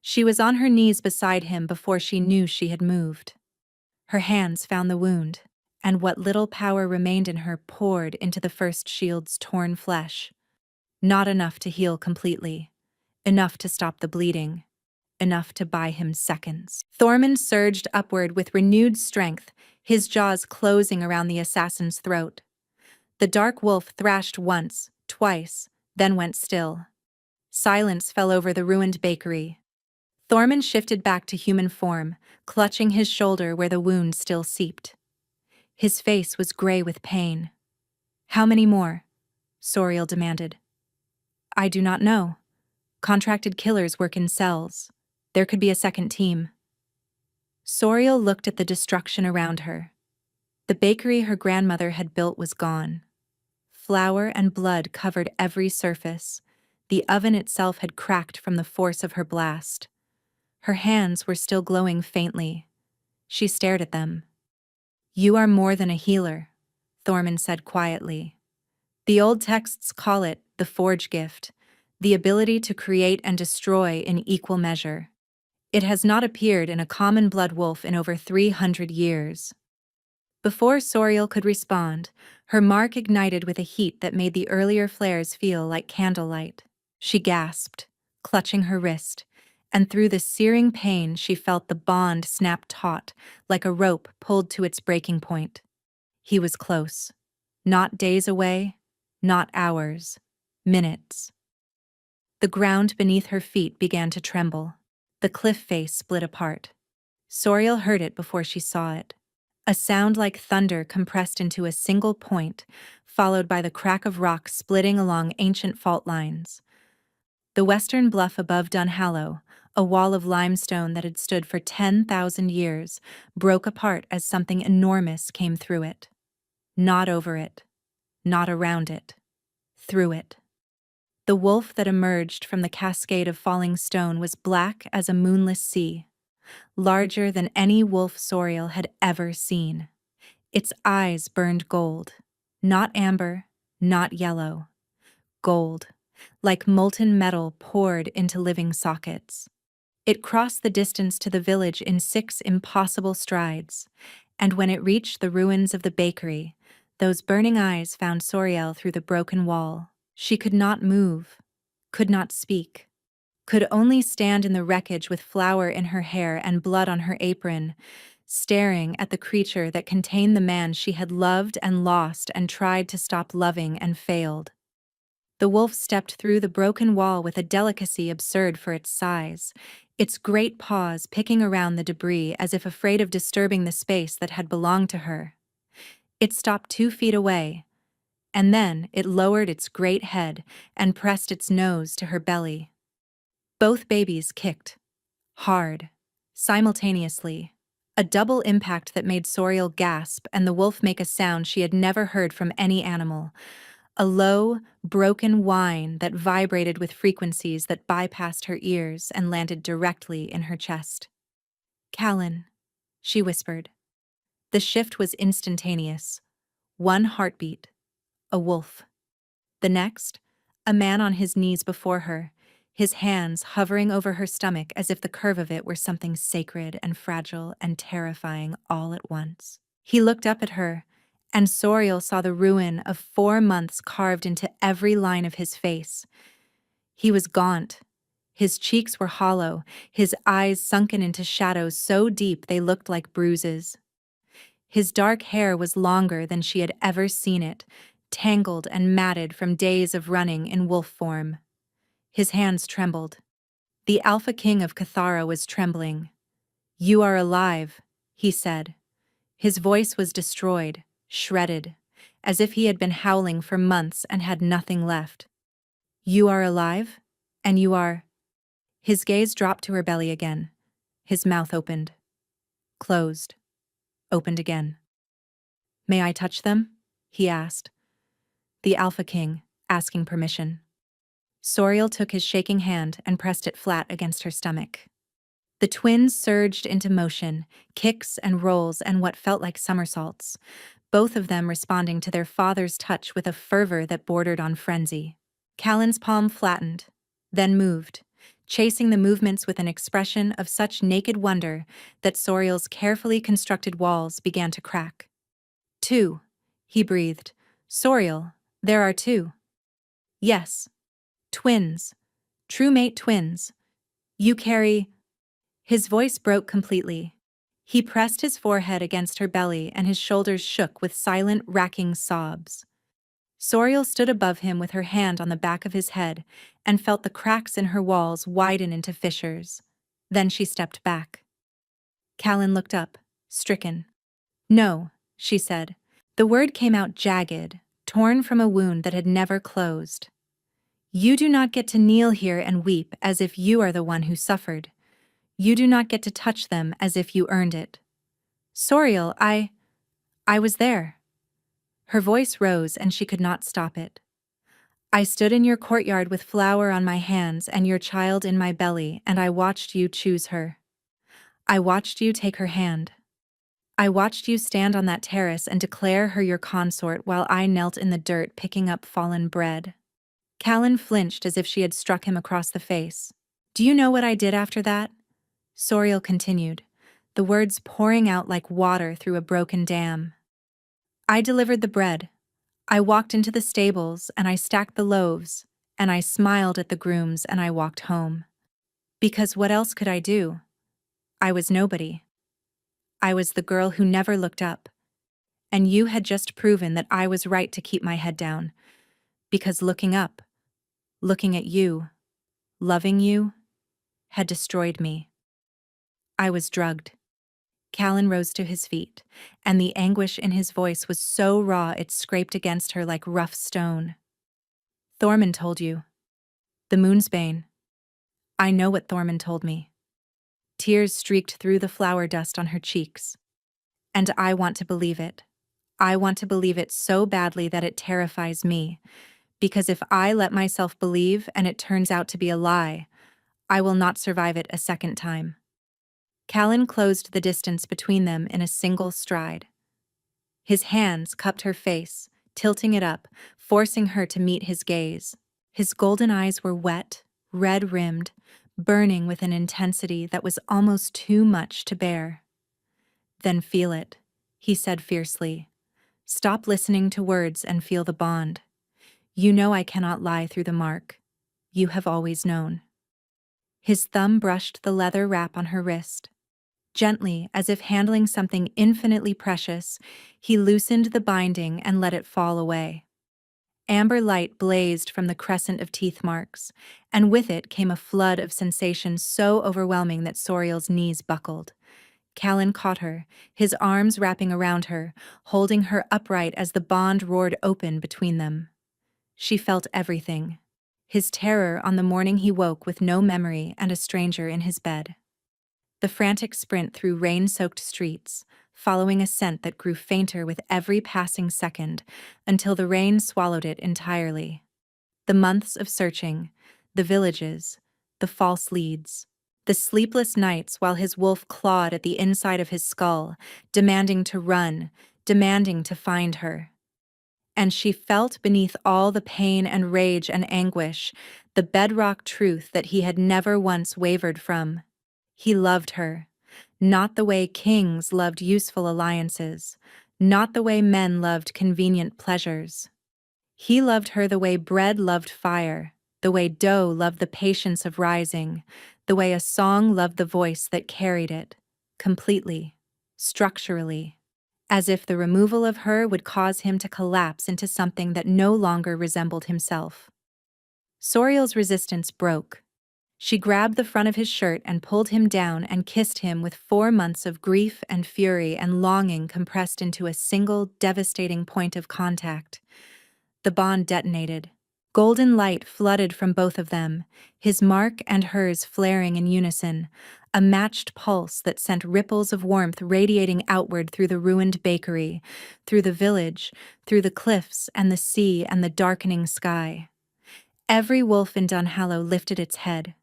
She was on her knees beside him before she knew she had moved. Her hands found the wound, and what little power remained in her poured into the first shield's torn flesh. Not enough to heal completely. Enough to stop the bleeding. Enough to buy him seconds. Thormund surged upward with renewed strength, his jaws closing around the assassin's throat. The dark wolf thrashed once, twice, then went still. Silence fell over the ruined bakery. Thormund shifted back to human form, clutching his shoulder where the wound still seeped. His face was gray with pain. "How many more?" Soriel demanded. "I do not know. Contracted killers work in cells. There could be a second team." Soriel looked at the destruction around her. The bakery her grandmother had built was gone. Flour and blood covered every surface. The oven itself had cracked from the force of her blast. Her hands were still glowing faintly. She stared at them. "You are more than a healer," Thormund said quietly. "The old texts call it the Forge Gift, the ability to create and destroy in equal measure. It has not appeared in a common blood wolf in over 300 years." Before Soriel could respond, her mark ignited with a heat that made the earlier flares feel like candlelight. She gasped, clutching her wrist, and through the searing pain she felt the bond snap taut, like a rope pulled to its breaking point. He was close. Not days away, not hours, minutes. The ground beneath her feet began to tremble. The cliff face split apart. Soriel heard it before she saw it. A sound like thunder compressed into a single point, followed by the crack of rock splitting along ancient fault lines. The western bluff above Dunhallow, a wall of limestone that had stood for 10,000 years, broke apart as something enormous came through it. Not over it, not around it, through it. The wolf that emerged from the cascade of falling stone was black as a moonless sea, larger than any wolf Soriel had ever seen. Its eyes burned gold, not amber, not yellow. Gold, like molten metal poured into living sockets. It crossed the distance to the village in 6 impossible strides, and when it reached the ruins of the bakery, those burning eyes found Soriel through the broken wall. She could not move, could not speak, could only stand in the wreckage with flour in her hair and blood on her apron, staring at the creature that contained the man she had loved and lost and tried to stop loving and failed. The wolf stepped through the broken wall with a delicacy absurd for its size, its great paws picking around the debris as if afraid of disturbing the space that had belonged to her. It stopped 2 feet away, and then it lowered its great head and pressed its nose to her belly. Both babies kicked, hard, simultaneously, A double impact that made Soriel gasp and the wolf make a sound she had never heard from any animal. A low, broken whine that vibrated with frequencies that bypassed her ears and landed directly in her chest. "Callan," she whispered. The shift was instantaneous. One heartbeat, a wolf. The next, a man on his knees before her, his hands hovering over her stomach as if the curve of it were something sacred and fragile and terrifying all at once. He looked up at her, and Soriel saw the ruin of 4 months carved into every line of his face. He was gaunt. His cheeks were hollow, his eyes sunken into shadows so deep they looked like bruises. His dark hair was longer than she had ever seen it, tangled and matted from days of running in wolf form. His hands trembled. The Alpha King of Cathara was trembling. "You are alive," he said. His voice was destroyed, shredded, as if he had been howling for months and had nothing left. "You are alive? And you are—" His gaze dropped to her belly again. His mouth opened. Closed. Opened again. "May I touch them?" he asked. The Alpha King, asking permission. Soriel took his shaking hand and pressed it flat against her stomach. The twins surged into motion, kicks and rolls and what felt like somersaults, both of them responding to their father's touch with a fervor that bordered on frenzy. Callan's palm flattened, then moved, chasing the movements with an expression of such naked wonder that Soriel's carefully constructed walls began to crack. "Two," he breathed. "Soriel, there are two." "Yes. Twins. True mate twins. You carry—" His voice broke completely. He pressed his forehead against her belly and his shoulders shook with silent, racking sobs. Soriel stood above him with her hand on the back of his head and felt the cracks in her walls widen into fissures. Then she stepped back. Callan looked up, stricken. "No," she said. The word came out jagged, torn from a wound that had never closed. "You do not get to kneel here and weep as if you are the one who suffered. You do not get to touch them as if you earned it. Soriel, I was there." Her voice rose and she could not stop it. "I stood in your courtyard with flour on my hands and your child in my belly, and I watched you choose her. I watched you take her hand. I watched you stand on that terrace and declare her your consort while I knelt in the dirt picking up fallen bread." Callan flinched as if she had struck him across the face. "Do you know what I did after that?" Soriel continued, the words pouring out like water through a broken dam. "I delivered the bread. I walked into the stables and I stacked the loaves, and I smiled at the grooms and I walked home. Because what else could I do? I was nobody. I was the girl who never looked up. And you had just proven that I was right to keep my head down. Because looking up, looking at you, loving you, had destroyed me. I was drugged." Callan rose to his feet, and the anguish in his voice was so raw it scraped against her like rough stone. "Thormund told you. The Moonsbane. I know what Thormund told me." Tears streaked through the flower dust on her cheeks. "And I want to believe it. I want to believe it so badly that it terrifies me. Because if I let myself believe and it turns out to be a lie, I will not survive it a second time." Callan closed the distance between them in a single stride. His hands cupped her face, tilting it up, forcing her to meet his gaze. His golden eyes were wet, red-rimmed, burning with an intensity that was almost too much to bear. "Then feel it," he said fiercely. "Stop listening to words and feel the bond. You know I cannot lie through the mark. You have always known." His thumb brushed the leather wrap on her wrist. Gently, as if handling something infinitely precious, he loosened the binding and let it fall away. Amber light blazed from the crescent of teeth marks, and with it came a flood of sensation so overwhelming that Soriel's knees buckled. Callan caught her, his arms wrapping around her, holding her upright as the bond roared open between them. She felt everything. His terror on the morning he woke with no memory and a stranger in his bed. the frantic sprint through rain-soaked streets, following a scent that grew fainter with every passing second until the rain swallowed it entirely. The months of searching, the villages, the false leads, the sleepless nights while his wolf clawed at the inside of his skull, demanding to run, demanding to find her. And she felt beneath all the pain and rage and anguish the bedrock truth that he had never once wavered from. He loved her, not the way kings loved useful alliances, not the way men loved convenient pleasures. He loved her the way bread loved fire, the way dough loved the patience of rising, the way a song loved the voice that carried it, completely, structurally, as if the removal of her would cause him to collapse into something that no longer resembled himself. Soriel's resistance broke. She grabbed the front of his shirt and pulled him down and kissed him with 4 months of grief and fury and longing compressed into a single, devastating point of contact. The bond detonated. Golden light flooded from both of them, his mark and hers flaring in unison, a matched pulse that sent ripples of warmth radiating outward through the ruined bakery, through the village, through the cliffs and the sea and the darkening sky. Every wolf in Dunhallow lifted its head.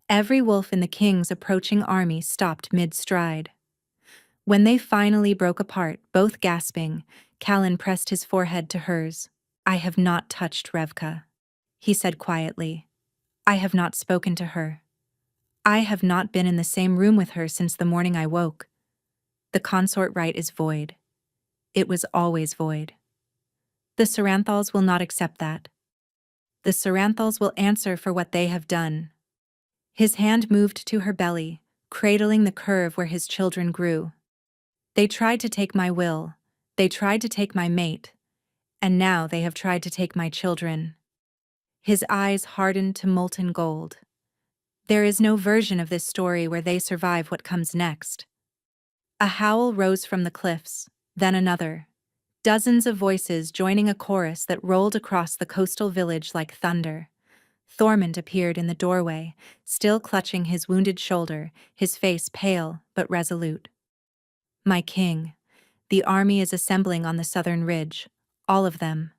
Every wolf in the king's approaching army stopped mid-stride. When they finally broke apart, both gasping, Callan pressed his forehead to hers. "I have not touched Revka," he said quietly. "I have not spoken to her. I have not been in the same room with her since the morning I woke. The consort right is void. It was always void. The Saranthals will not accept that. The Saranthals will answer for what they have done." His hand moved to her belly, cradling the curve where his children grew. "They tried to take my will. They tried to take my mate. And now they have tried to take my children." His eyes hardened to molten gold. There is no version of this story where they survive what comes next. A howl rose from the cliffs, then another. Dozens of voices joining a chorus that rolled across the coastal village like thunder. Thormund appeared in the doorway, still clutching his wounded shoulder, his face pale but resolute. "My king, the army is assembling on the southern ridge, all of them."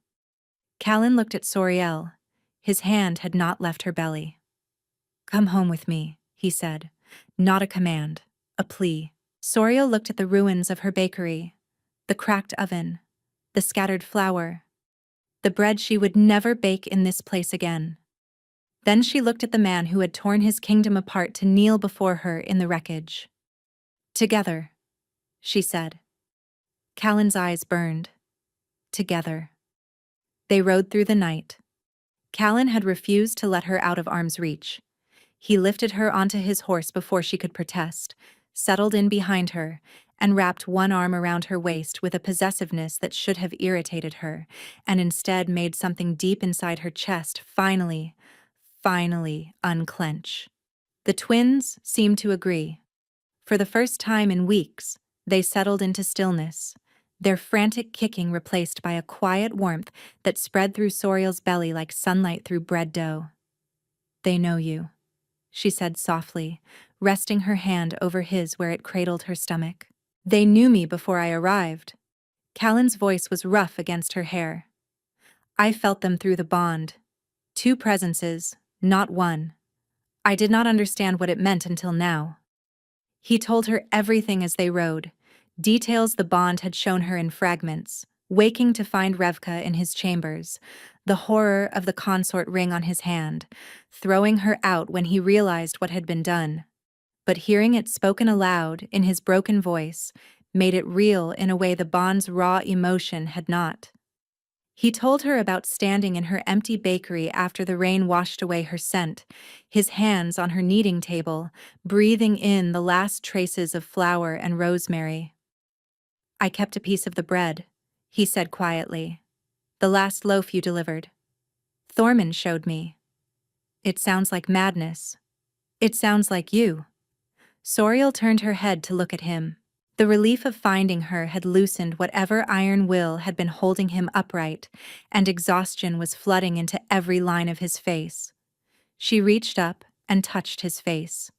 Callan looked at Soriel. His hand had not left her belly. "Come home with me," he said, not a command, a plea. Soriel looked at the ruins of her bakery, the cracked oven, the scattered flour, the bread she would never bake in this place again. Then she looked at the man who had torn his kingdom apart to kneel before her in the wreckage. "Together," she said. Callan's eyes burned. Together. They rode through the night. Callan had refused to let her out of arm's reach. He lifted her onto his horse before she could protest, settled in behind her, and wrapped one arm around her waist with a possessiveness that should have irritated her, and instead made something deep inside her chest finally unclench. The twins seemed to agree. For the first time in weeks, they settled into stillness, their frantic kicking replaced by a quiet warmth that spread through Soriel's belly like sunlight through bread dough. "They know you," she said softly, resting her hand over his where it cradled her stomach. "They knew me before I arrived." Callan's voice was rough against her hair. "I felt them through the bond. 2 presences, not one. I did not understand what it meant until now." He told her everything as they rode, details the bond had shown her in fragments, waking to find Revka in his chambers, the horror of the consort ring on his hand, throwing her out when he realized what had been done. But hearing it spoken aloud in his broken voice made it real in a way the bond's raw emotion had not. He told her about standing in her empty bakery after the rain washed away her scent, his hands on her kneading table, breathing in the last traces of flour and rosemary. "I kept a piece of the bread," he said quietly. "The last loaf you delivered. Thormund showed me. It sounds like madness. It sounds like you." Soriel turned her head to look at him. The relief of finding her had loosened whatever iron will had been holding him upright, and exhaustion was flooding into every line of his face. She reached up and touched his face.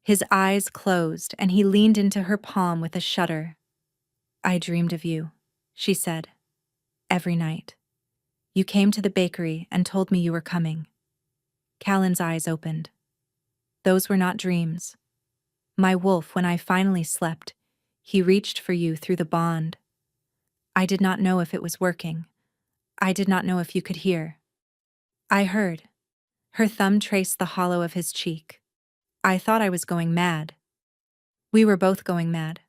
His eyes closed, and he leaned into her palm with a shudder. "I dreamed of you," she said. "Every night. You came to the bakery and told me you were coming." Callan's eyes opened. "Those were not dreams. My wolf, when I finally slept, he reached for you through the bond. I did not know if it was working. I did not know if you could hear." "I heard." Her thumb traced the hollow of his cheek. "I thought I was going mad." "We were both going mad."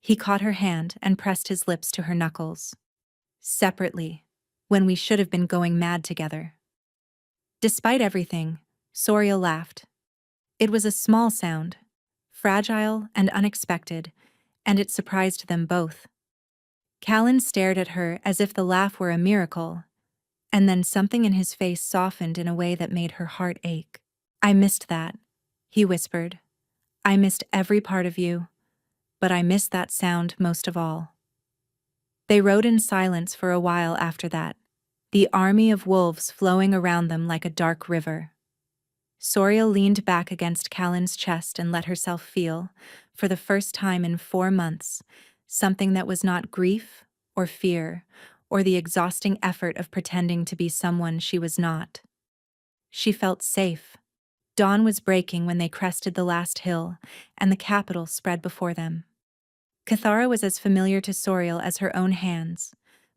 He caught her hand and pressed his lips to her knuckles. "Separately, when we should have been going mad together." Despite everything, Soriel laughed. It was a small sound, fragile and unexpected, and it surprised them both. Callan stared at her as if the laugh were a miracle, and then something in his face softened in a way that made her heart ache. "I missed that," he whispered. "I missed every part of you, but I missed that sound most of all." They rode in silence for a while after that, the army of wolves flowing around them like a dark river. Soriel leaned back against Callan's chest and let herself feel, for the first time in 4 months, something that was not grief or fear or the exhausting effort of pretending to be someone she was not. She felt safe. Dawn was breaking when they crested the last hill, and the capital spread before them. Cathara was as familiar to Soriel as her own hands,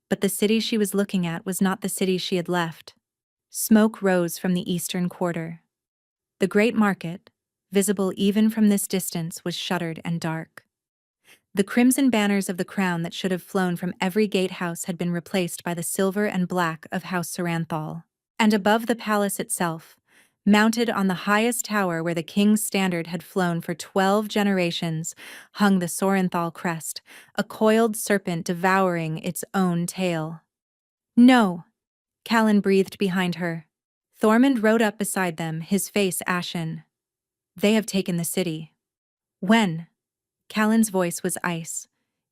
but the city she was looking at was not the city she had left. Smoke rose from the eastern quarter. The great market, visible even from this distance, was shuttered and dark. The crimson banners of the crown that should have flown from every gatehouse had been replaced by the silver and black of House Saranthal. And above the palace itself, mounted on the highest tower where the king's standard had flown for 12 generations, hung the Saranthal crest, a coiled serpent devouring its own tail. "No!" Callan breathed behind her. Thormund rode up beside them, his face ashen. "They have taken the city." "When?" Callan's voice was ice.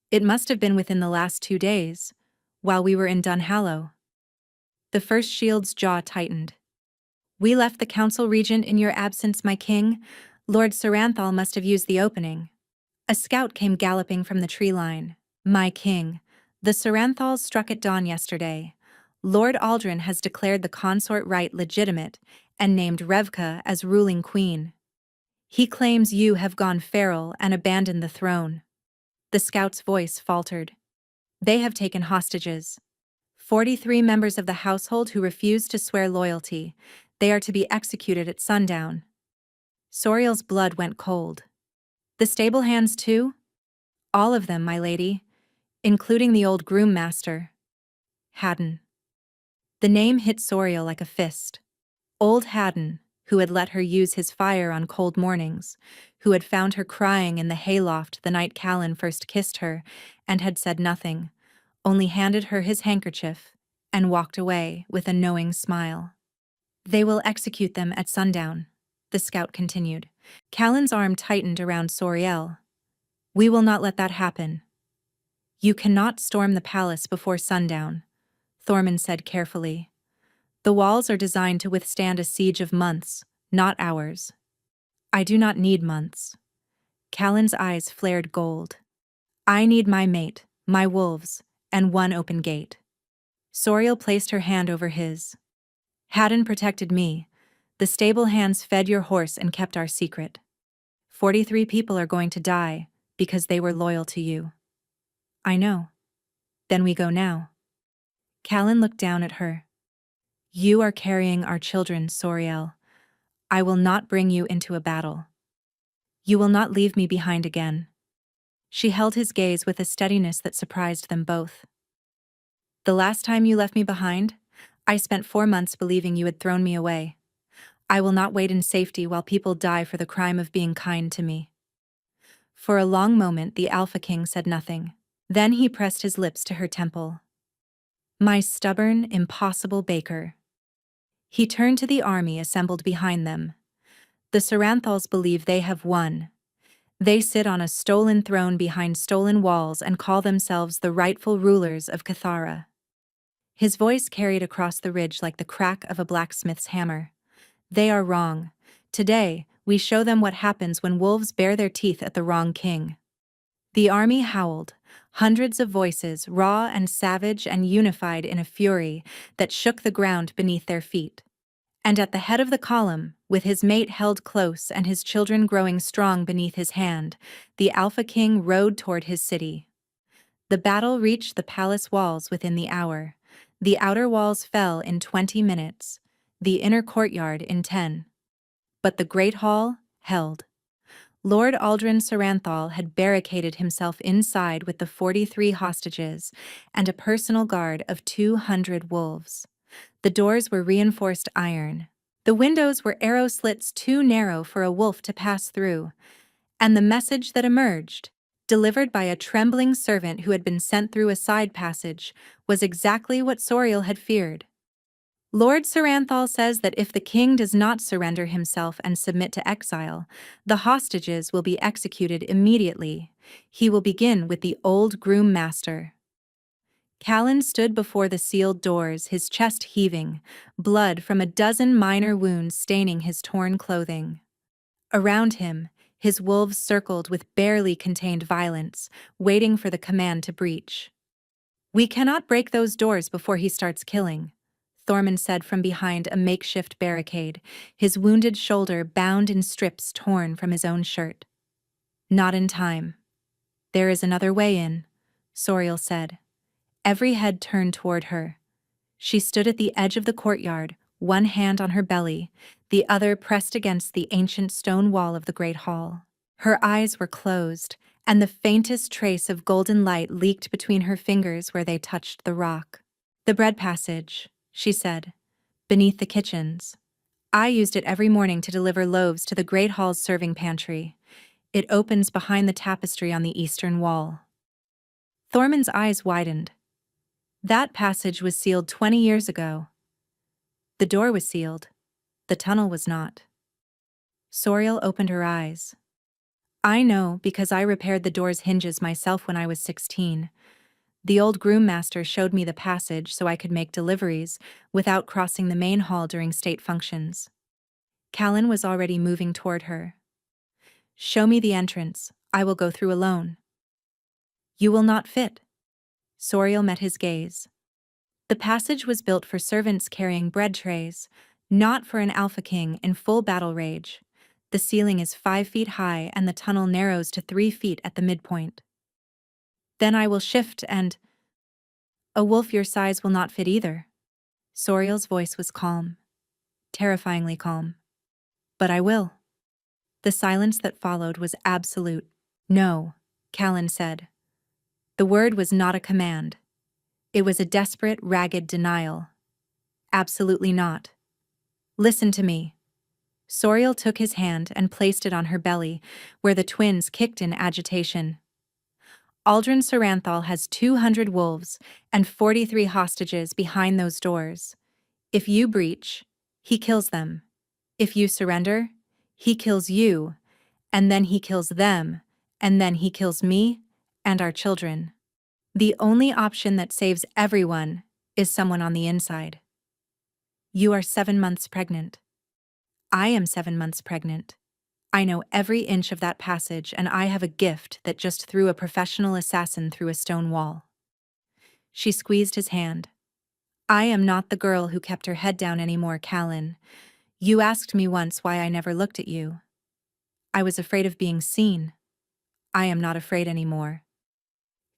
"It must have been within the last 2 days, while we were in Dunhallow." The first shield's jaw tightened. "We left the council regent in your absence, my king. Lord Saranthal must have used the opening." A scout came galloping from the tree line. "My king, the Saranthals struck at dawn yesterday. Lord Aldrin has declared the consort right legitimate and named Revka as ruling queen. He claims you have gone feral and abandoned the throne." The scout's voice faltered. "They have taken hostages. 43 members of the household who refused to swear loyalty. They are to be executed at sundown." Soriel's blood went cold. "The stable hands too?" "All of them, my lady, including the old groom master." Haddon. The name hit Soriel like a fist. Old Haddon, who had let her use his fire on cold mornings, who had found her crying in the hayloft the night Callan first kissed her, and had said nothing, only handed her his handkerchief, and walked away with a knowing smile. "They will execute them at sundown," the scout continued. Callan's arm tightened around Soriel. "We will not let that happen." "You cannot storm the palace before sundown," Thormund said carefully. "The walls are designed to withstand a siege of months, not hours." "I do not need months." Callan's eyes flared gold. "I need my mate, my wolves, and one open gate." Soriel placed her hand over his. "Haddon protected me. The stable hands fed your horse and kept our secret. 43 people are going to die because they were loyal to you." "I know." "Then we go now." Callan looked down at her. "You are carrying our children, Soriel. I will not bring you into a battle. You will not leave me behind again." She held his gaze with a steadiness that surprised them both. "The last time you left me behind, I spent 4 months believing you had thrown me away. I will not wait in safety while people die for the crime of being kind to me." For a long moment the Alpha King said nothing. Then he pressed his lips to her temple. "My stubborn, impossible baker." He turned to the army assembled behind them. "The Saranthals believe they have won. They sit on a stolen throne behind stolen walls and call themselves the rightful rulers of Cathara." His voice carried across the ridge like the crack of a blacksmith's hammer. "They are wrong. Today, We show them what happens when wolves bare their teeth at the wrong king. The army howled, hundreds of voices, raw and savage and unified in a fury that shook the ground beneath their feet. And at the head of the column, with his mate held close and his children growing strong beneath his hand, the Alpha King rode toward his city. The battle reached the palace walls within the hour. The outer walls fell in 20 minutes, the inner courtyard in 10. But the Great Hall held. Lord Aldrin Saranthal had barricaded himself inside with the 43 hostages and a personal guard of 200 wolves. The doors were reinforced iron. The windows were arrow slits too narrow for a wolf to pass through. And the message that emerged, delivered by a trembling servant who had been sent through a side passage, was exactly what Soriel had feared. Lord Saranthal says that if the king does not surrender himself and submit to exile, the hostages will be executed immediately. He will begin with the old groom master. Callan stood before the sealed doors, his chest heaving, blood from a dozen minor wounds staining his torn clothing. Around him, his wolves circled with barely contained violence, waiting for the command to breach. "We cannot break those doors before he starts killing," Thormund said from behind a makeshift barricade, his wounded shoulder bound in strips torn from his own shirt. "Not in time." "There is another way in," Soriel said. Every head turned toward her. She stood at the edge of the courtyard, one hand on her belly, the other pressed against the ancient stone wall of the great hall. Her eyes were closed, and the faintest trace of golden light leaked between her fingers where they touched the rock. "The bread passage," she said, "beneath the kitchens. I used it every morning to deliver loaves to the great hall's serving pantry. It opens behind the tapestry on the eastern wall." Thormund's eyes widened. That passage was sealed 20 years ago. The door was sealed. The tunnel was not. Soriel opened her eyes. "I know because I repaired the door's hinges myself when I was 16. The old groom master showed me the passage so I could make deliveries without crossing the main hall during state functions." Callan was already moving toward her. "Show me the entrance. I will go through alone." "You will not fit." Soriel met his gaze. The passage was built for servants carrying bread trays, not for an Alpha King in full battle rage. The ceiling is 5 feet high and the tunnel narrows to 3 feet at the midpoint. "Then I will shift and—" "A wolf your size will not fit either." Soriel's voice was calm, terrifyingly calm. "But I will." The silence that followed was absolute. "No," Callan said. The word was not a command. It was a desperate, ragged denial. "Absolutely not. Listen to me." Soriel took his hand and placed it on her belly, where the twins kicked in agitation. "Aldrin Saranthal has 200 wolves and 43 hostages behind those doors. If you breach, he kills them. If you surrender, he kills you, and then he kills them, and then he kills me and our children. The only option that saves everyone is someone on the inside." "You are 7 months pregnant." "I am 7 months pregnant. I know every inch of that passage, and I have a gift that just threw a professional assassin through a stone wall." She squeezed his hand. "I am not the girl who kept her head down anymore, Callan. You asked me once why I never looked at you. I was afraid of being seen. I am not afraid anymore."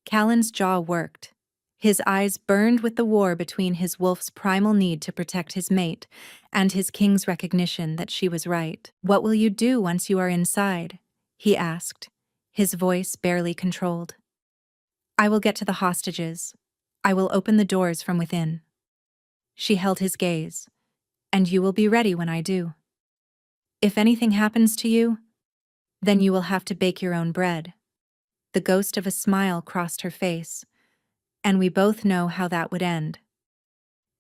Callan's jaw worked. His eyes burned with the war between his wolf's primal need to protect his mate and his king's recognition that she was right. "What will you do once you are inside?" he asked, his voice barely controlled. "I will get to the hostages. I will open the doors from within." She held his gaze. "And you will be ready when I do. If anything happens to you, then you will have to bake your own bread." The ghost of a smile crossed her face. "And we both know how that would end."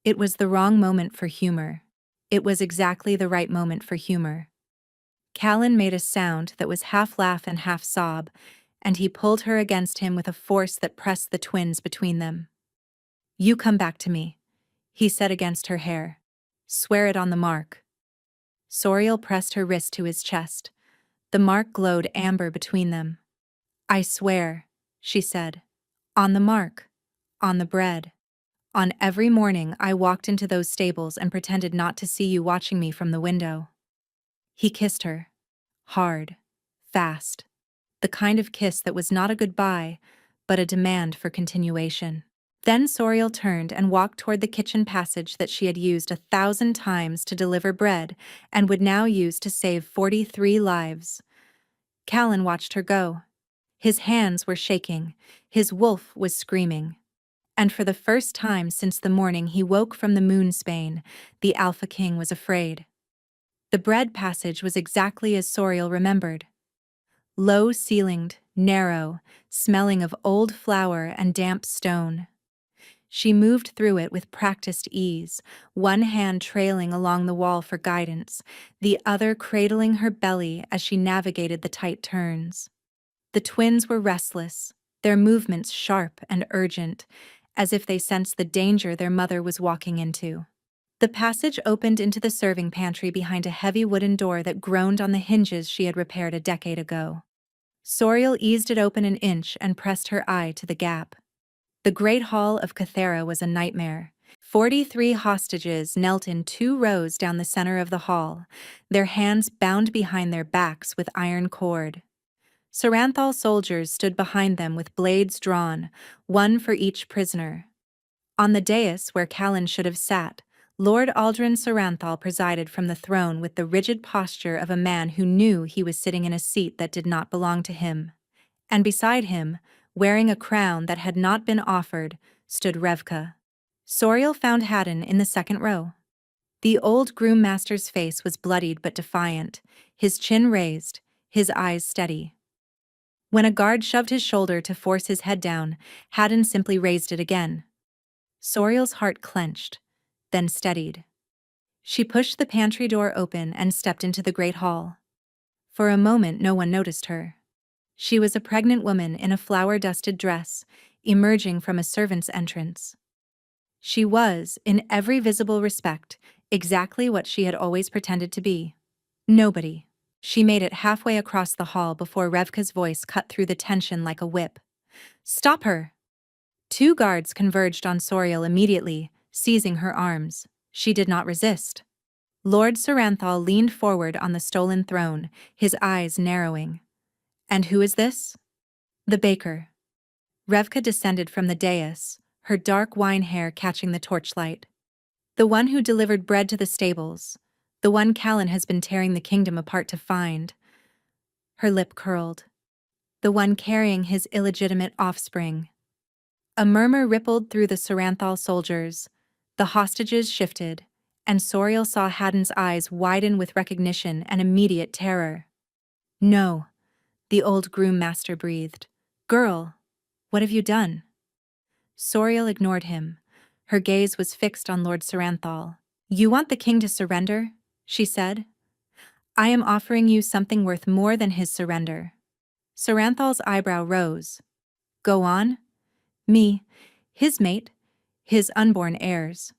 It was the wrong moment for humor. It was exactly the right moment for humor. Callan made a sound that was half laugh and half sob, and he pulled her against him with a force that pressed the twins between them. "You come back to me," he said against her hair. "Swear it on the mark." Soriel pressed her wrist to his chest. The mark glowed amber between them. "I swear," she said. "On the mark. On the bread. On every morning I walked into those stables and pretended not to see you watching me from the window." He kissed her. Hard. Fast. The kind of kiss that was not a goodbye, but a demand for continuation. Then Soriel turned and walked toward the kitchen passage that she had used 1,000 times to deliver bread and would now use to save 43 lives. Callan watched her go. His hands were shaking, his wolf was screaming. And for the first time since the morning he woke from the moonspain, the Alpha King was afraid. The bread passage was exactly as Soriel remembered. Low-ceilinged, narrow, smelling of old flour and damp stone. She moved through it with practiced ease, one hand trailing along the wall for guidance, the other cradling her belly as she navigated the tight turns. The twins were restless, their movements sharp and urgent, as if they sensed the danger their mother was walking into. The passage opened into the serving pantry behind a heavy wooden door that groaned on the hinges she had repaired a decade ago. Soriel eased it open an inch and pressed her eye to the gap. The Great Hall of Cathera was a nightmare. 43 hostages knelt in 2 rows down the center of the hall, their hands bound behind their backs with iron cord. Saranthal soldiers stood behind them with blades drawn, one for each prisoner. On the dais where Callan should have sat, Lord Aldrin Saranthal presided from the throne with the rigid posture of a man who knew he was sitting in a seat that did not belong to him. And beside him, wearing a crown that had not been offered, stood Revka. Soriel found Haddon in the second row. The old groom master's face was bloodied but defiant, his chin raised, his eyes steady. When a guard shoved his shoulder to force his head down, Haddon simply raised it again. Soriel's heart clenched, then steadied. She pushed the pantry door open and stepped into the great hall. For a moment no one noticed her. She was a pregnant woman in a flour-dusted dress, emerging from a servant's entrance. She was, in every visible respect, exactly what she had always pretended to be. Nobody. She made it halfway across the hall before Revka's voice cut through the tension like a whip. "Stop her!" 2 guards converged on Soriel immediately, seizing her arms. She did not resist. Lord Saranthal leaned forward on the stolen throne, his eyes narrowing. "And who is this?" "The baker." Revka descended from the dais, her dark wine hair catching the torchlight. "The one who delivered bread to the stables. The one Callan has been tearing the kingdom apart to find." Her lip curled. "The one carrying his illegitimate offspring." A murmur rippled through the Saranthal soldiers. The hostages shifted, and Soriel saw Haddon's eyes widen with recognition and immediate terror. "No," the old groom master breathed. "Girl, what have you done?" Soriel ignored him. Her gaze was fixed on Lord Saranthal. "You want the king to surrender?" she said. "I am offering you something worth more than his surrender." Saranthal's eyebrow rose. "Go on?" "Me, his mate, his unborn heirs."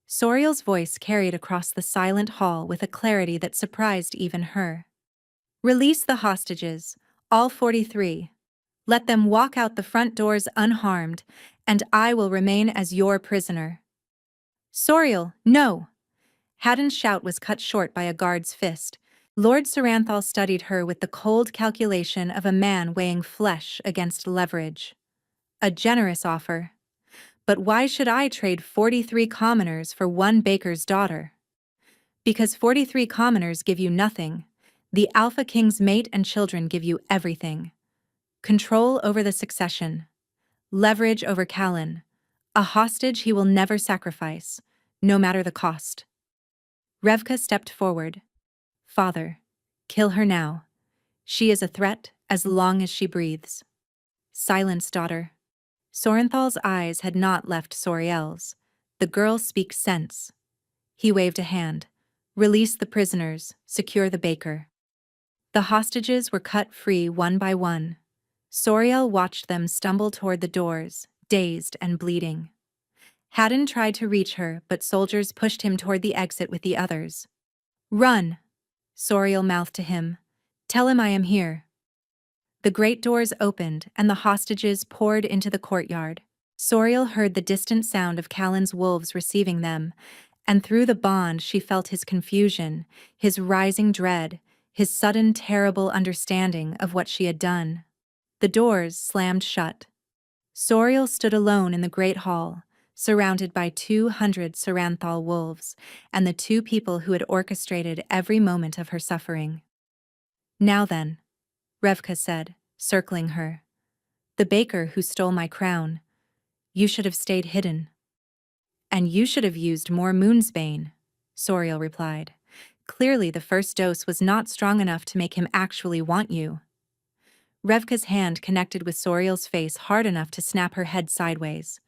Soriel's voice carried across the silent hall with a clarity that surprised even her. "Release the hostages, all 43. Let them walk out the front doors unharmed, and I will remain as your prisoner." "Soriel, no!" Haddon's shout was cut short by a guard's fist. Lord Saranthal studied her with the cold calculation of a man weighing flesh against leverage. "A generous offer. But why should I trade 43 commoners for 1 baker's daughter?" "Because 43 commoners give you nothing. The Alpha King's mate and children give you everything. Control over the succession. Leverage over Callan. A hostage he will never sacrifice, no matter the cost." Revka stepped forward. "Father, kill her now. She is a threat as long as she breathes." "Silence, daughter." Sorenthal's eyes had not left Soriel's. "The girl speaks sense." He waved a hand. "Release the prisoners, secure the baker." The hostages were cut free one by one. Soriel watched them stumble toward the doors, dazed and bleeding. Haddon tried to reach her, but soldiers pushed him toward the exit with the others. "Run!" Soriel mouthed to him. "Tell him I am here." The great doors opened and the hostages poured into the courtyard. Soriel heard the distant sound of Callan's wolves receiving them, and through the bond she felt his confusion, his rising dread, his sudden terrible understanding of what she had done. The doors slammed shut. Soriel stood alone in the great hall, surrounded by 200 Saranthal wolves and the two people who had orchestrated every moment of her suffering. "Now then," Revka said, circling her. "The baker who stole my crown. You should have stayed hidden." "And you should have used more Moonsbane," Soriel replied. "Clearly the first dose was not strong enough to make him actually want you." Revka's hand connected with Soriel's face hard enough to snap her head sideways.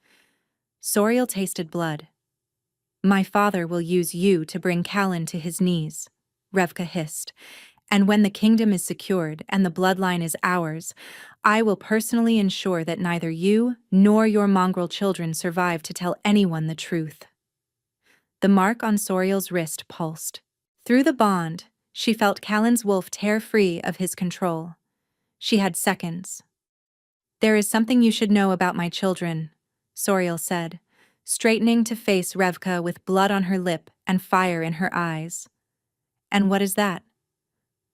Soriel tasted blood. "My father will use you to bring Callan to his knees," Revka hissed. "And when the kingdom is secured and the bloodline is ours, I will personally ensure that neither you nor your mongrel children survive to tell anyone the truth." The mark on Soriel's wrist pulsed. Through the bond, she felt Callan's wolf tear free of his control. She had seconds. "There is something you should know about my children," Soriel said, straightening to face Revka with blood on her lip and fire in her eyes. "And what is that?"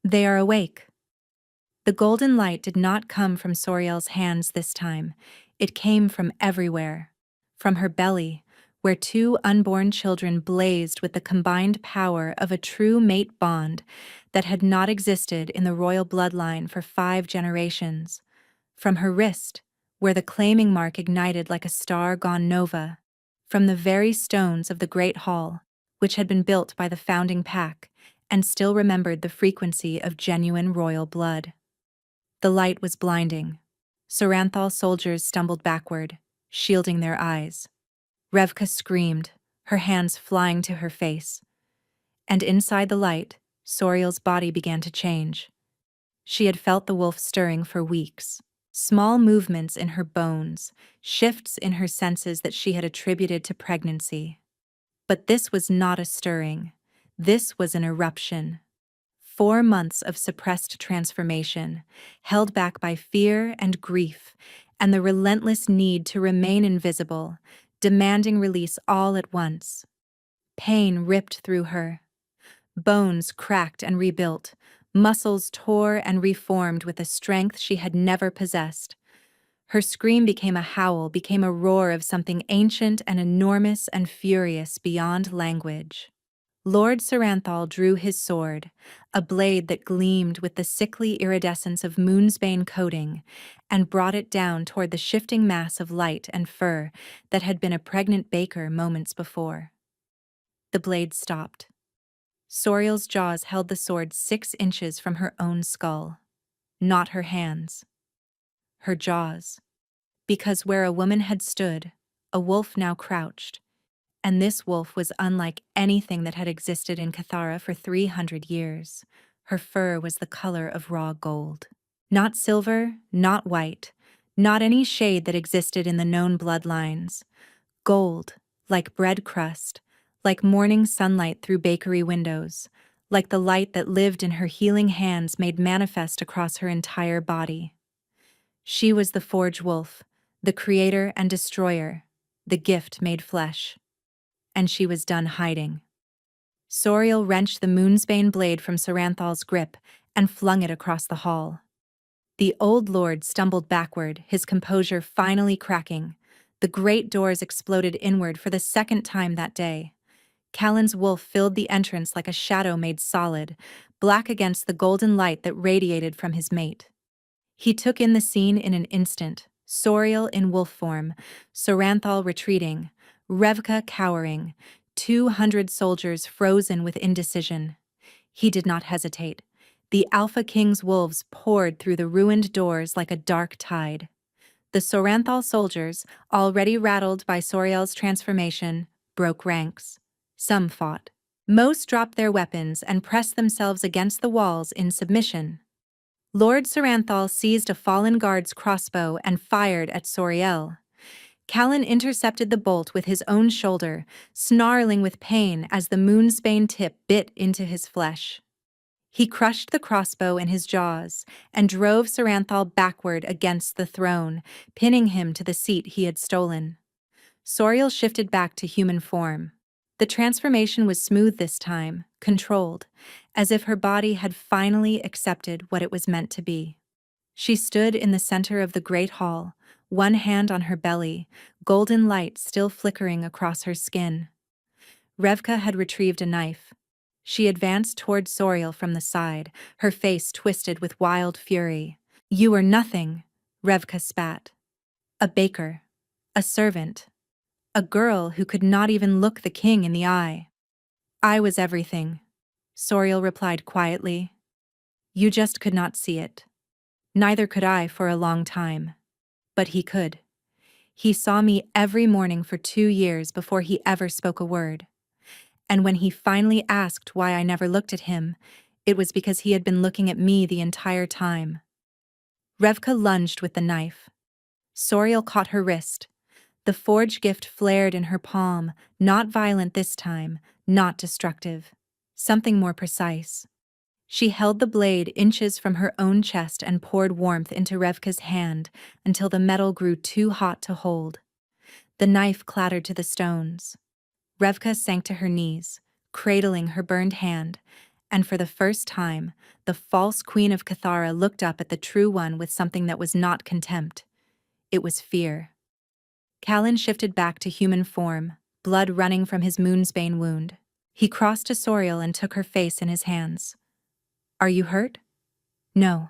"They are awake." The golden light did not come from Soriel's hands this time. It came from everywhere. From her belly, where two unborn children blazed with the combined power of a true mate bond that had not existed in the royal bloodline for 5 generations. From her wrist, where the claiming mark ignited like a star gone nova. From the very stones of the Great Hall, which had been built by the founding pack, and still remembered the frequency of genuine royal blood. The light was blinding. Saranthal soldiers stumbled backward, shielding their eyes. Revka screamed, her hands flying to her face. And inside the light, Soriel's body began to change. She had felt the wolf stirring for weeks. Small movements in her bones, shifts in her senses that she had attributed to pregnancy. But this was not a stirring. This was an eruption. 4 months of suppressed transformation, held back by fear and grief, and the relentless need to remain invisible, demanding release all at once. Pain ripped through her. Bones cracked and rebuilt, muscles tore and reformed with a strength she had never possessed. Her scream became a howl, became a roar of something ancient and enormous and furious beyond language. Lord Saranthal drew his sword, a blade that gleamed with the sickly iridescence of Moonsbane coating, and brought it down toward the shifting mass of light and fur that had been a pregnant baker moments before. The blade stopped. Soriel's jaws held the sword 6 inches from her own skull. Not her hands. Her jaws. Because where a woman had stood, a wolf now crouched, and this wolf was unlike anything that had existed in Cathara for 300 years. Her fur was the color of raw gold. Not silver, not white, not any shade that existed in the known bloodlines. Gold, like bread crust, like morning sunlight through bakery windows, like the light that lived in her healing hands made manifest across her entire body. She was the Forge Wolf, the creator and destroyer, the gift made flesh. And she was done hiding. Soriel wrenched the Moonsbane blade from Saranthal's grip and flung it across the hall. The old lord stumbled backward, his composure finally cracking. The great doors exploded inward for the 2nd time that day. Callan's wolf filled the entrance like a shadow made solid, black against the golden light that radiated from his mate. He took in the scene in an instant, Soriel in wolf form, Saranthal retreating, Revka cowering, 200 soldiers frozen with indecision. He did not hesitate. The Alpha King's wolves poured through the ruined doors like a dark tide. The Saranthal soldiers, already rattled by Soriel's transformation, broke ranks. Some fought. Most dropped their weapons and pressed themselves against the walls in submission. Lord Saranthal seized a fallen guard's crossbow and fired at Soriel. Callan intercepted the bolt with his own shoulder, snarling with pain as the moonsbane tip bit into his flesh. He crushed the crossbow in his jaws and drove Saranthal backward against the throne, pinning him to the seat he had stolen. Soriel shifted back to human form. The transformation was smooth this time, controlled, as if her body had finally accepted what it was meant to be. She stood in the center of the great hall, one hand on her belly, golden light still flickering across her skin. Revka had retrieved a knife. She advanced toward Soriel from the side, her face twisted with wild fury. "You are nothing," Revka spat. "A baker. A servant. A girl who could not even look the king in the eye." "I was everything," Soriel replied quietly. "You just could not see it. Neither could I for a long time. But he could. He saw me every morning for 2 years before he ever spoke a word. And when he finally asked why I never looked at him, it was because he had been looking at me the entire time." Revka lunged with the knife. Soriel caught her wrist. The forge gift flared in her palm, not violent this time, not destructive. Something more precise. She held the blade inches from her own chest and poured warmth into Revka's hand until the metal grew too hot to hold. The knife clattered to the stones. Revka sank to her knees, cradling her burned hand, and for the first time, the false queen of Cathara looked up at the true one with something that was not contempt. It was fear. Callan shifted back to human form, blood running from his moonsbane wound. He crossed to Soriel and took her face in his hands. "Are you hurt?" "No."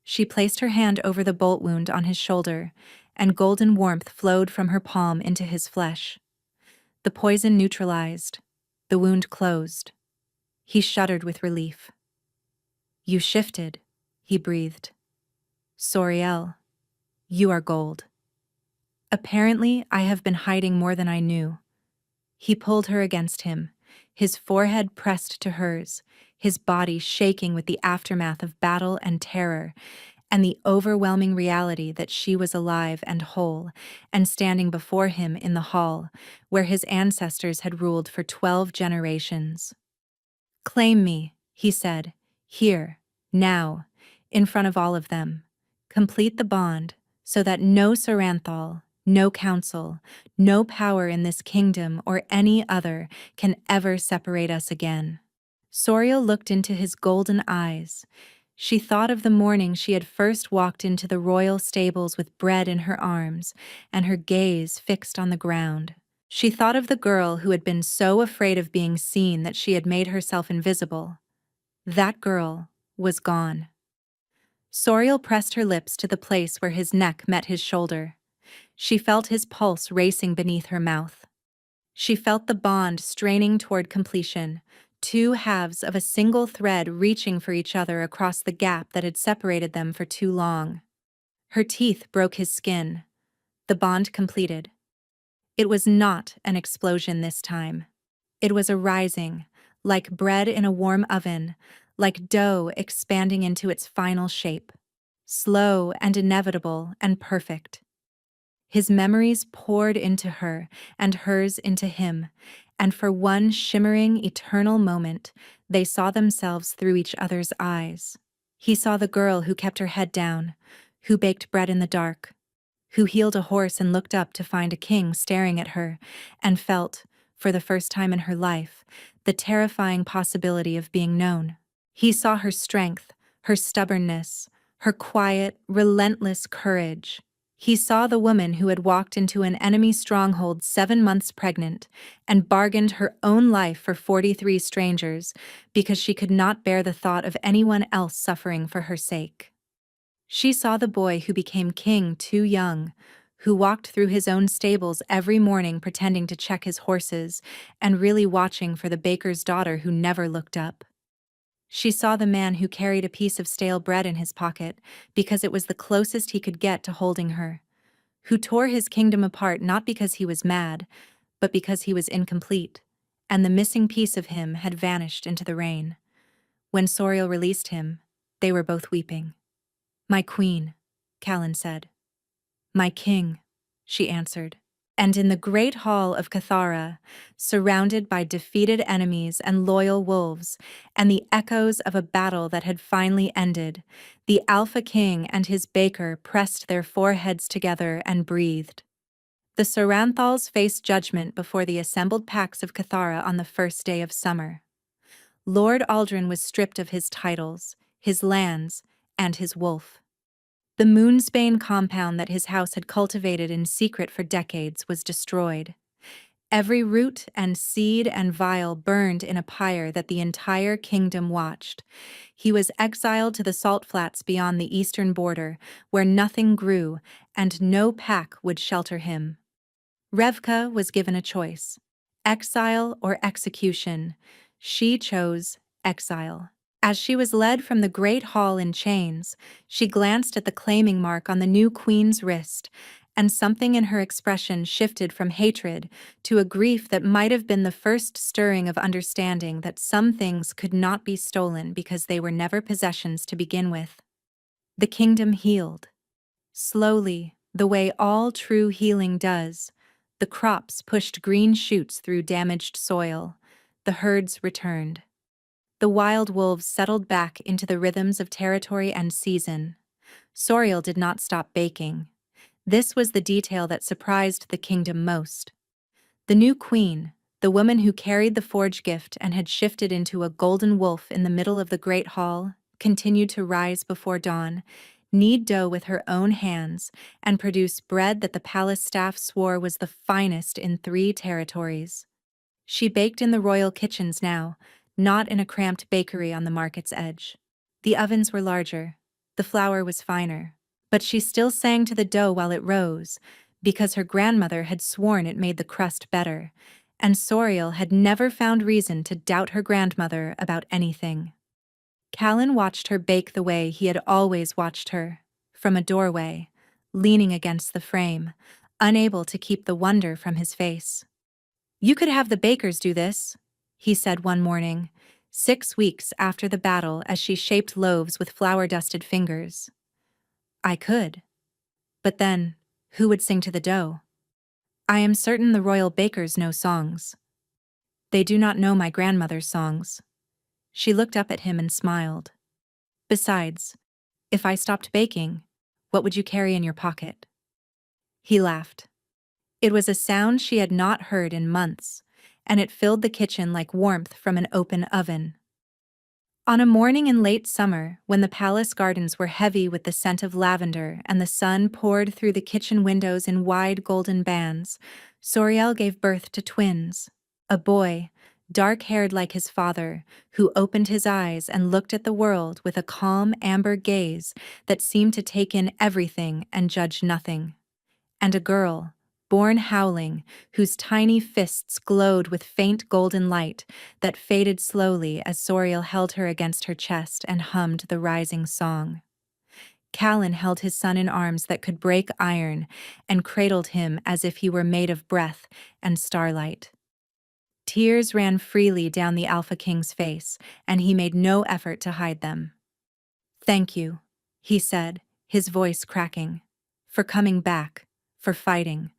She placed her hand over the bolt wound on his shoulder, and golden warmth flowed from her palm into his flesh. The poison neutralized. The wound closed. He shuddered with relief. "You shifted," he breathed. "Soriel, you are gold." "Apparently, I have been hiding more than I knew." He pulled her against him, his forehead pressed to hers, his body shaking with the aftermath of battle and terror, and the overwhelming reality that she was alive and whole, and standing before him in the hall, where his ancestors had ruled for 12 generations. "Claim me," he said, "here, now, in front of all of them. Complete the bond, so that no Saranthal, no council, no power in this kingdom or any other can ever separate us again." Soriel looked into his golden eyes. She thought of the morning she had first walked into the royal stables with bread in her arms, and her gaze fixed on the ground. She thought of the girl who had been so afraid of being seen that she had made herself invisible. That girl was gone. Soriel pressed her lips to the place where his neck met his shoulder. She felt his pulse racing beneath her mouth. She felt the bond straining toward completion, 2 halves of a single thread reaching for each other across the gap that had separated them for too long. Her teeth broke his skin. The bond completed. It was not an explosion this time. It was a rising, like bread in a warm oven, like dough expanding into its final shape. Slow and inevitable and perfect. His memories poured into her, and hers into him, and for one shimmering, eternal moment, they saw themselves through each other's eyes. He saw the girl who kept her head down, who baked bread in the dark, who healed a horse and looked up to find a king staring at her, and felt, for the first time in her life, the terrifying possibility of being known. He saw her strength, her stubbornness, her quiet, relentless courage. He saw the woman who had walked into an enemy stronghold 7 months pregnant and bargained her own life for 43 strangers because she could not bear the thought of anyone else suffering for her sake. She saw the boy who became king too young, who walked through his own stables every morning pretending to check his horses and really watching for the baker's daughter who never looked up. She saw the man who carried a piece of stale bread in his pocket because it was the closest he could get to holding her, who tore his kingdom apart not because he was mad, but because he was incomplete, and the missing piece of him had vanished into the rain. When Soriel released him, they were both weeping. "My queen," Callan said. "My king," she answered. And in the great hall of Cathara, surrounded by defeated enemies and loyal wolves, and the echoes of a battle that had finally ended, the Alpha King and his baker pressed their foreheads together and breathed. The Saranthals faced judgment before the assembled packs of Cathara on the first day of summer. Lord Aldrin was stripped of his titles, his lands, and his wolf. The Moonsbane compound that his house had cultivated in secret for decades was destroyed. Every root and seed and vial burned in a pyre that the entire kingdom watched. He was exiled to the salt flats beyond the eastern border, where nothing grew and no pack would shelter him. Revka was given a choice: exile or execution. She chose exile. As she was led from the great hall in chains, she glanced at the claiming mark on the new queen's wrist, and something in her expression shifted from hatred to a grief that might have been the first stirring of understanding that some things could not be stolen because they were never possessions to begin with. The kingdom healed. Slowly, the way all true healing does. The crops pushed green shoots through damaged soil. The herds returned. The wild wolves settled back into the rhythms of territory and season. Soriel did not stop baking. This was the detail that surprised the kingdom most. The new queen, the woman who carried the forge gift and had shifted into a golden wolf in the middle of the great hall, continued to rise before dawn, knead dough with her own hands, and produce bread that the palace staff swore was the finest in 3 territories. She baked in the royal kitchens now, not in a cramped bakery on the market's edge. The ovens were larger, the flour was finer, but she still sang to the dough while it rose, because her grandmother had sworn it made the crust better, and Soriel had never found reason to doubt her grandmother about anything. Callan watched her bake the way he had always watched her, from a doorway, leaning against the frame, unable to keep the wonder from his face. "You could have the bakers do this," he said one morning, 6 weeks after the battle, as she shaped loaves with flour-dusted fingers. "I could. But then, who would sing to the dough? I am certain the royal bakers know songs. They do not know my grandmother's songs." She looked up at him and smiled. "Besides, if I stopped baking, what would you carry in your pocket?" He laughed. It was a sound she had not heard in months, and it filled the kitchen like warmth from an open oven. On a morning in late summer, when the palace gardens were heavy with the scent of lavender and the sun poured through the kitchen windows in wide golden bands, Soriel gave birth to twins, a boy, dark-haired like his father, who opened his eyes and looked at the world with a calm amber gaze that seemed to take in everything and judge nothing, and a girl, born howling, whose tiny fists glowed with faint golden light that faded slowly as Soriel held her against her chest and hummed the rising song. Callan held his son in arms that could break iron and cradled him as if he were made of breath and starlight. Tears ran freely down the Alpha King's face, and he made no effort to hide them. "Thank you," he said, his voice cracking, "for coming back, for fighting,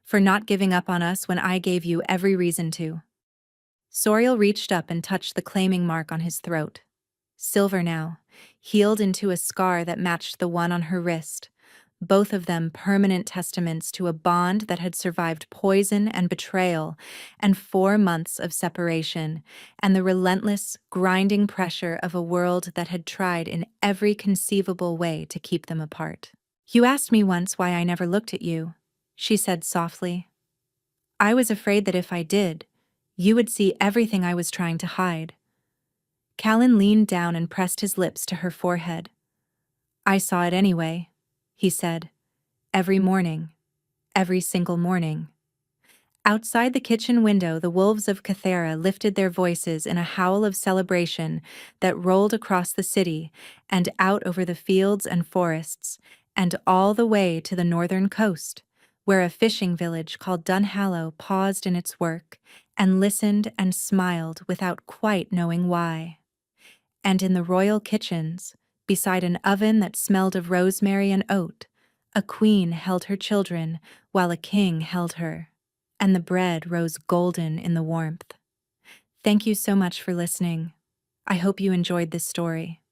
for not giving up on us when I gave you every reason to." Soriel reached up and touched the claiming mark on his throat. Silver now, healed into a scar that matched the one on her wrist, both of them permanent testaments to a bond that had survived poison and betrayal and 4 months of separation and the relentless, grinding pressure of a world that had tried in every conceivable way to keep them apart. "You asked me once why I never looked at you," she said softly. "I was afraid that if I did, you would see everything I was trying to hide." Callan leaned down and pressed his lips to her forehead. "I saw it anyway," he said. "Every morning. Every single morning." Outside the kitchen window, the wolves of Cathara lifted their voices in a howl of celebration that rolled across the city and out over the fields and forests, and all the way to the northern coast, where a fishing village called Dunhallow paused in its work and listened and smiled without quite knowing why. And in the royal kitchens, beside an oven that smelled of rosemary and oat, A queen held her children while a king held her, and the bread rose golden in the warmth. Thank you so much for listening. I hope you enjoyed this story.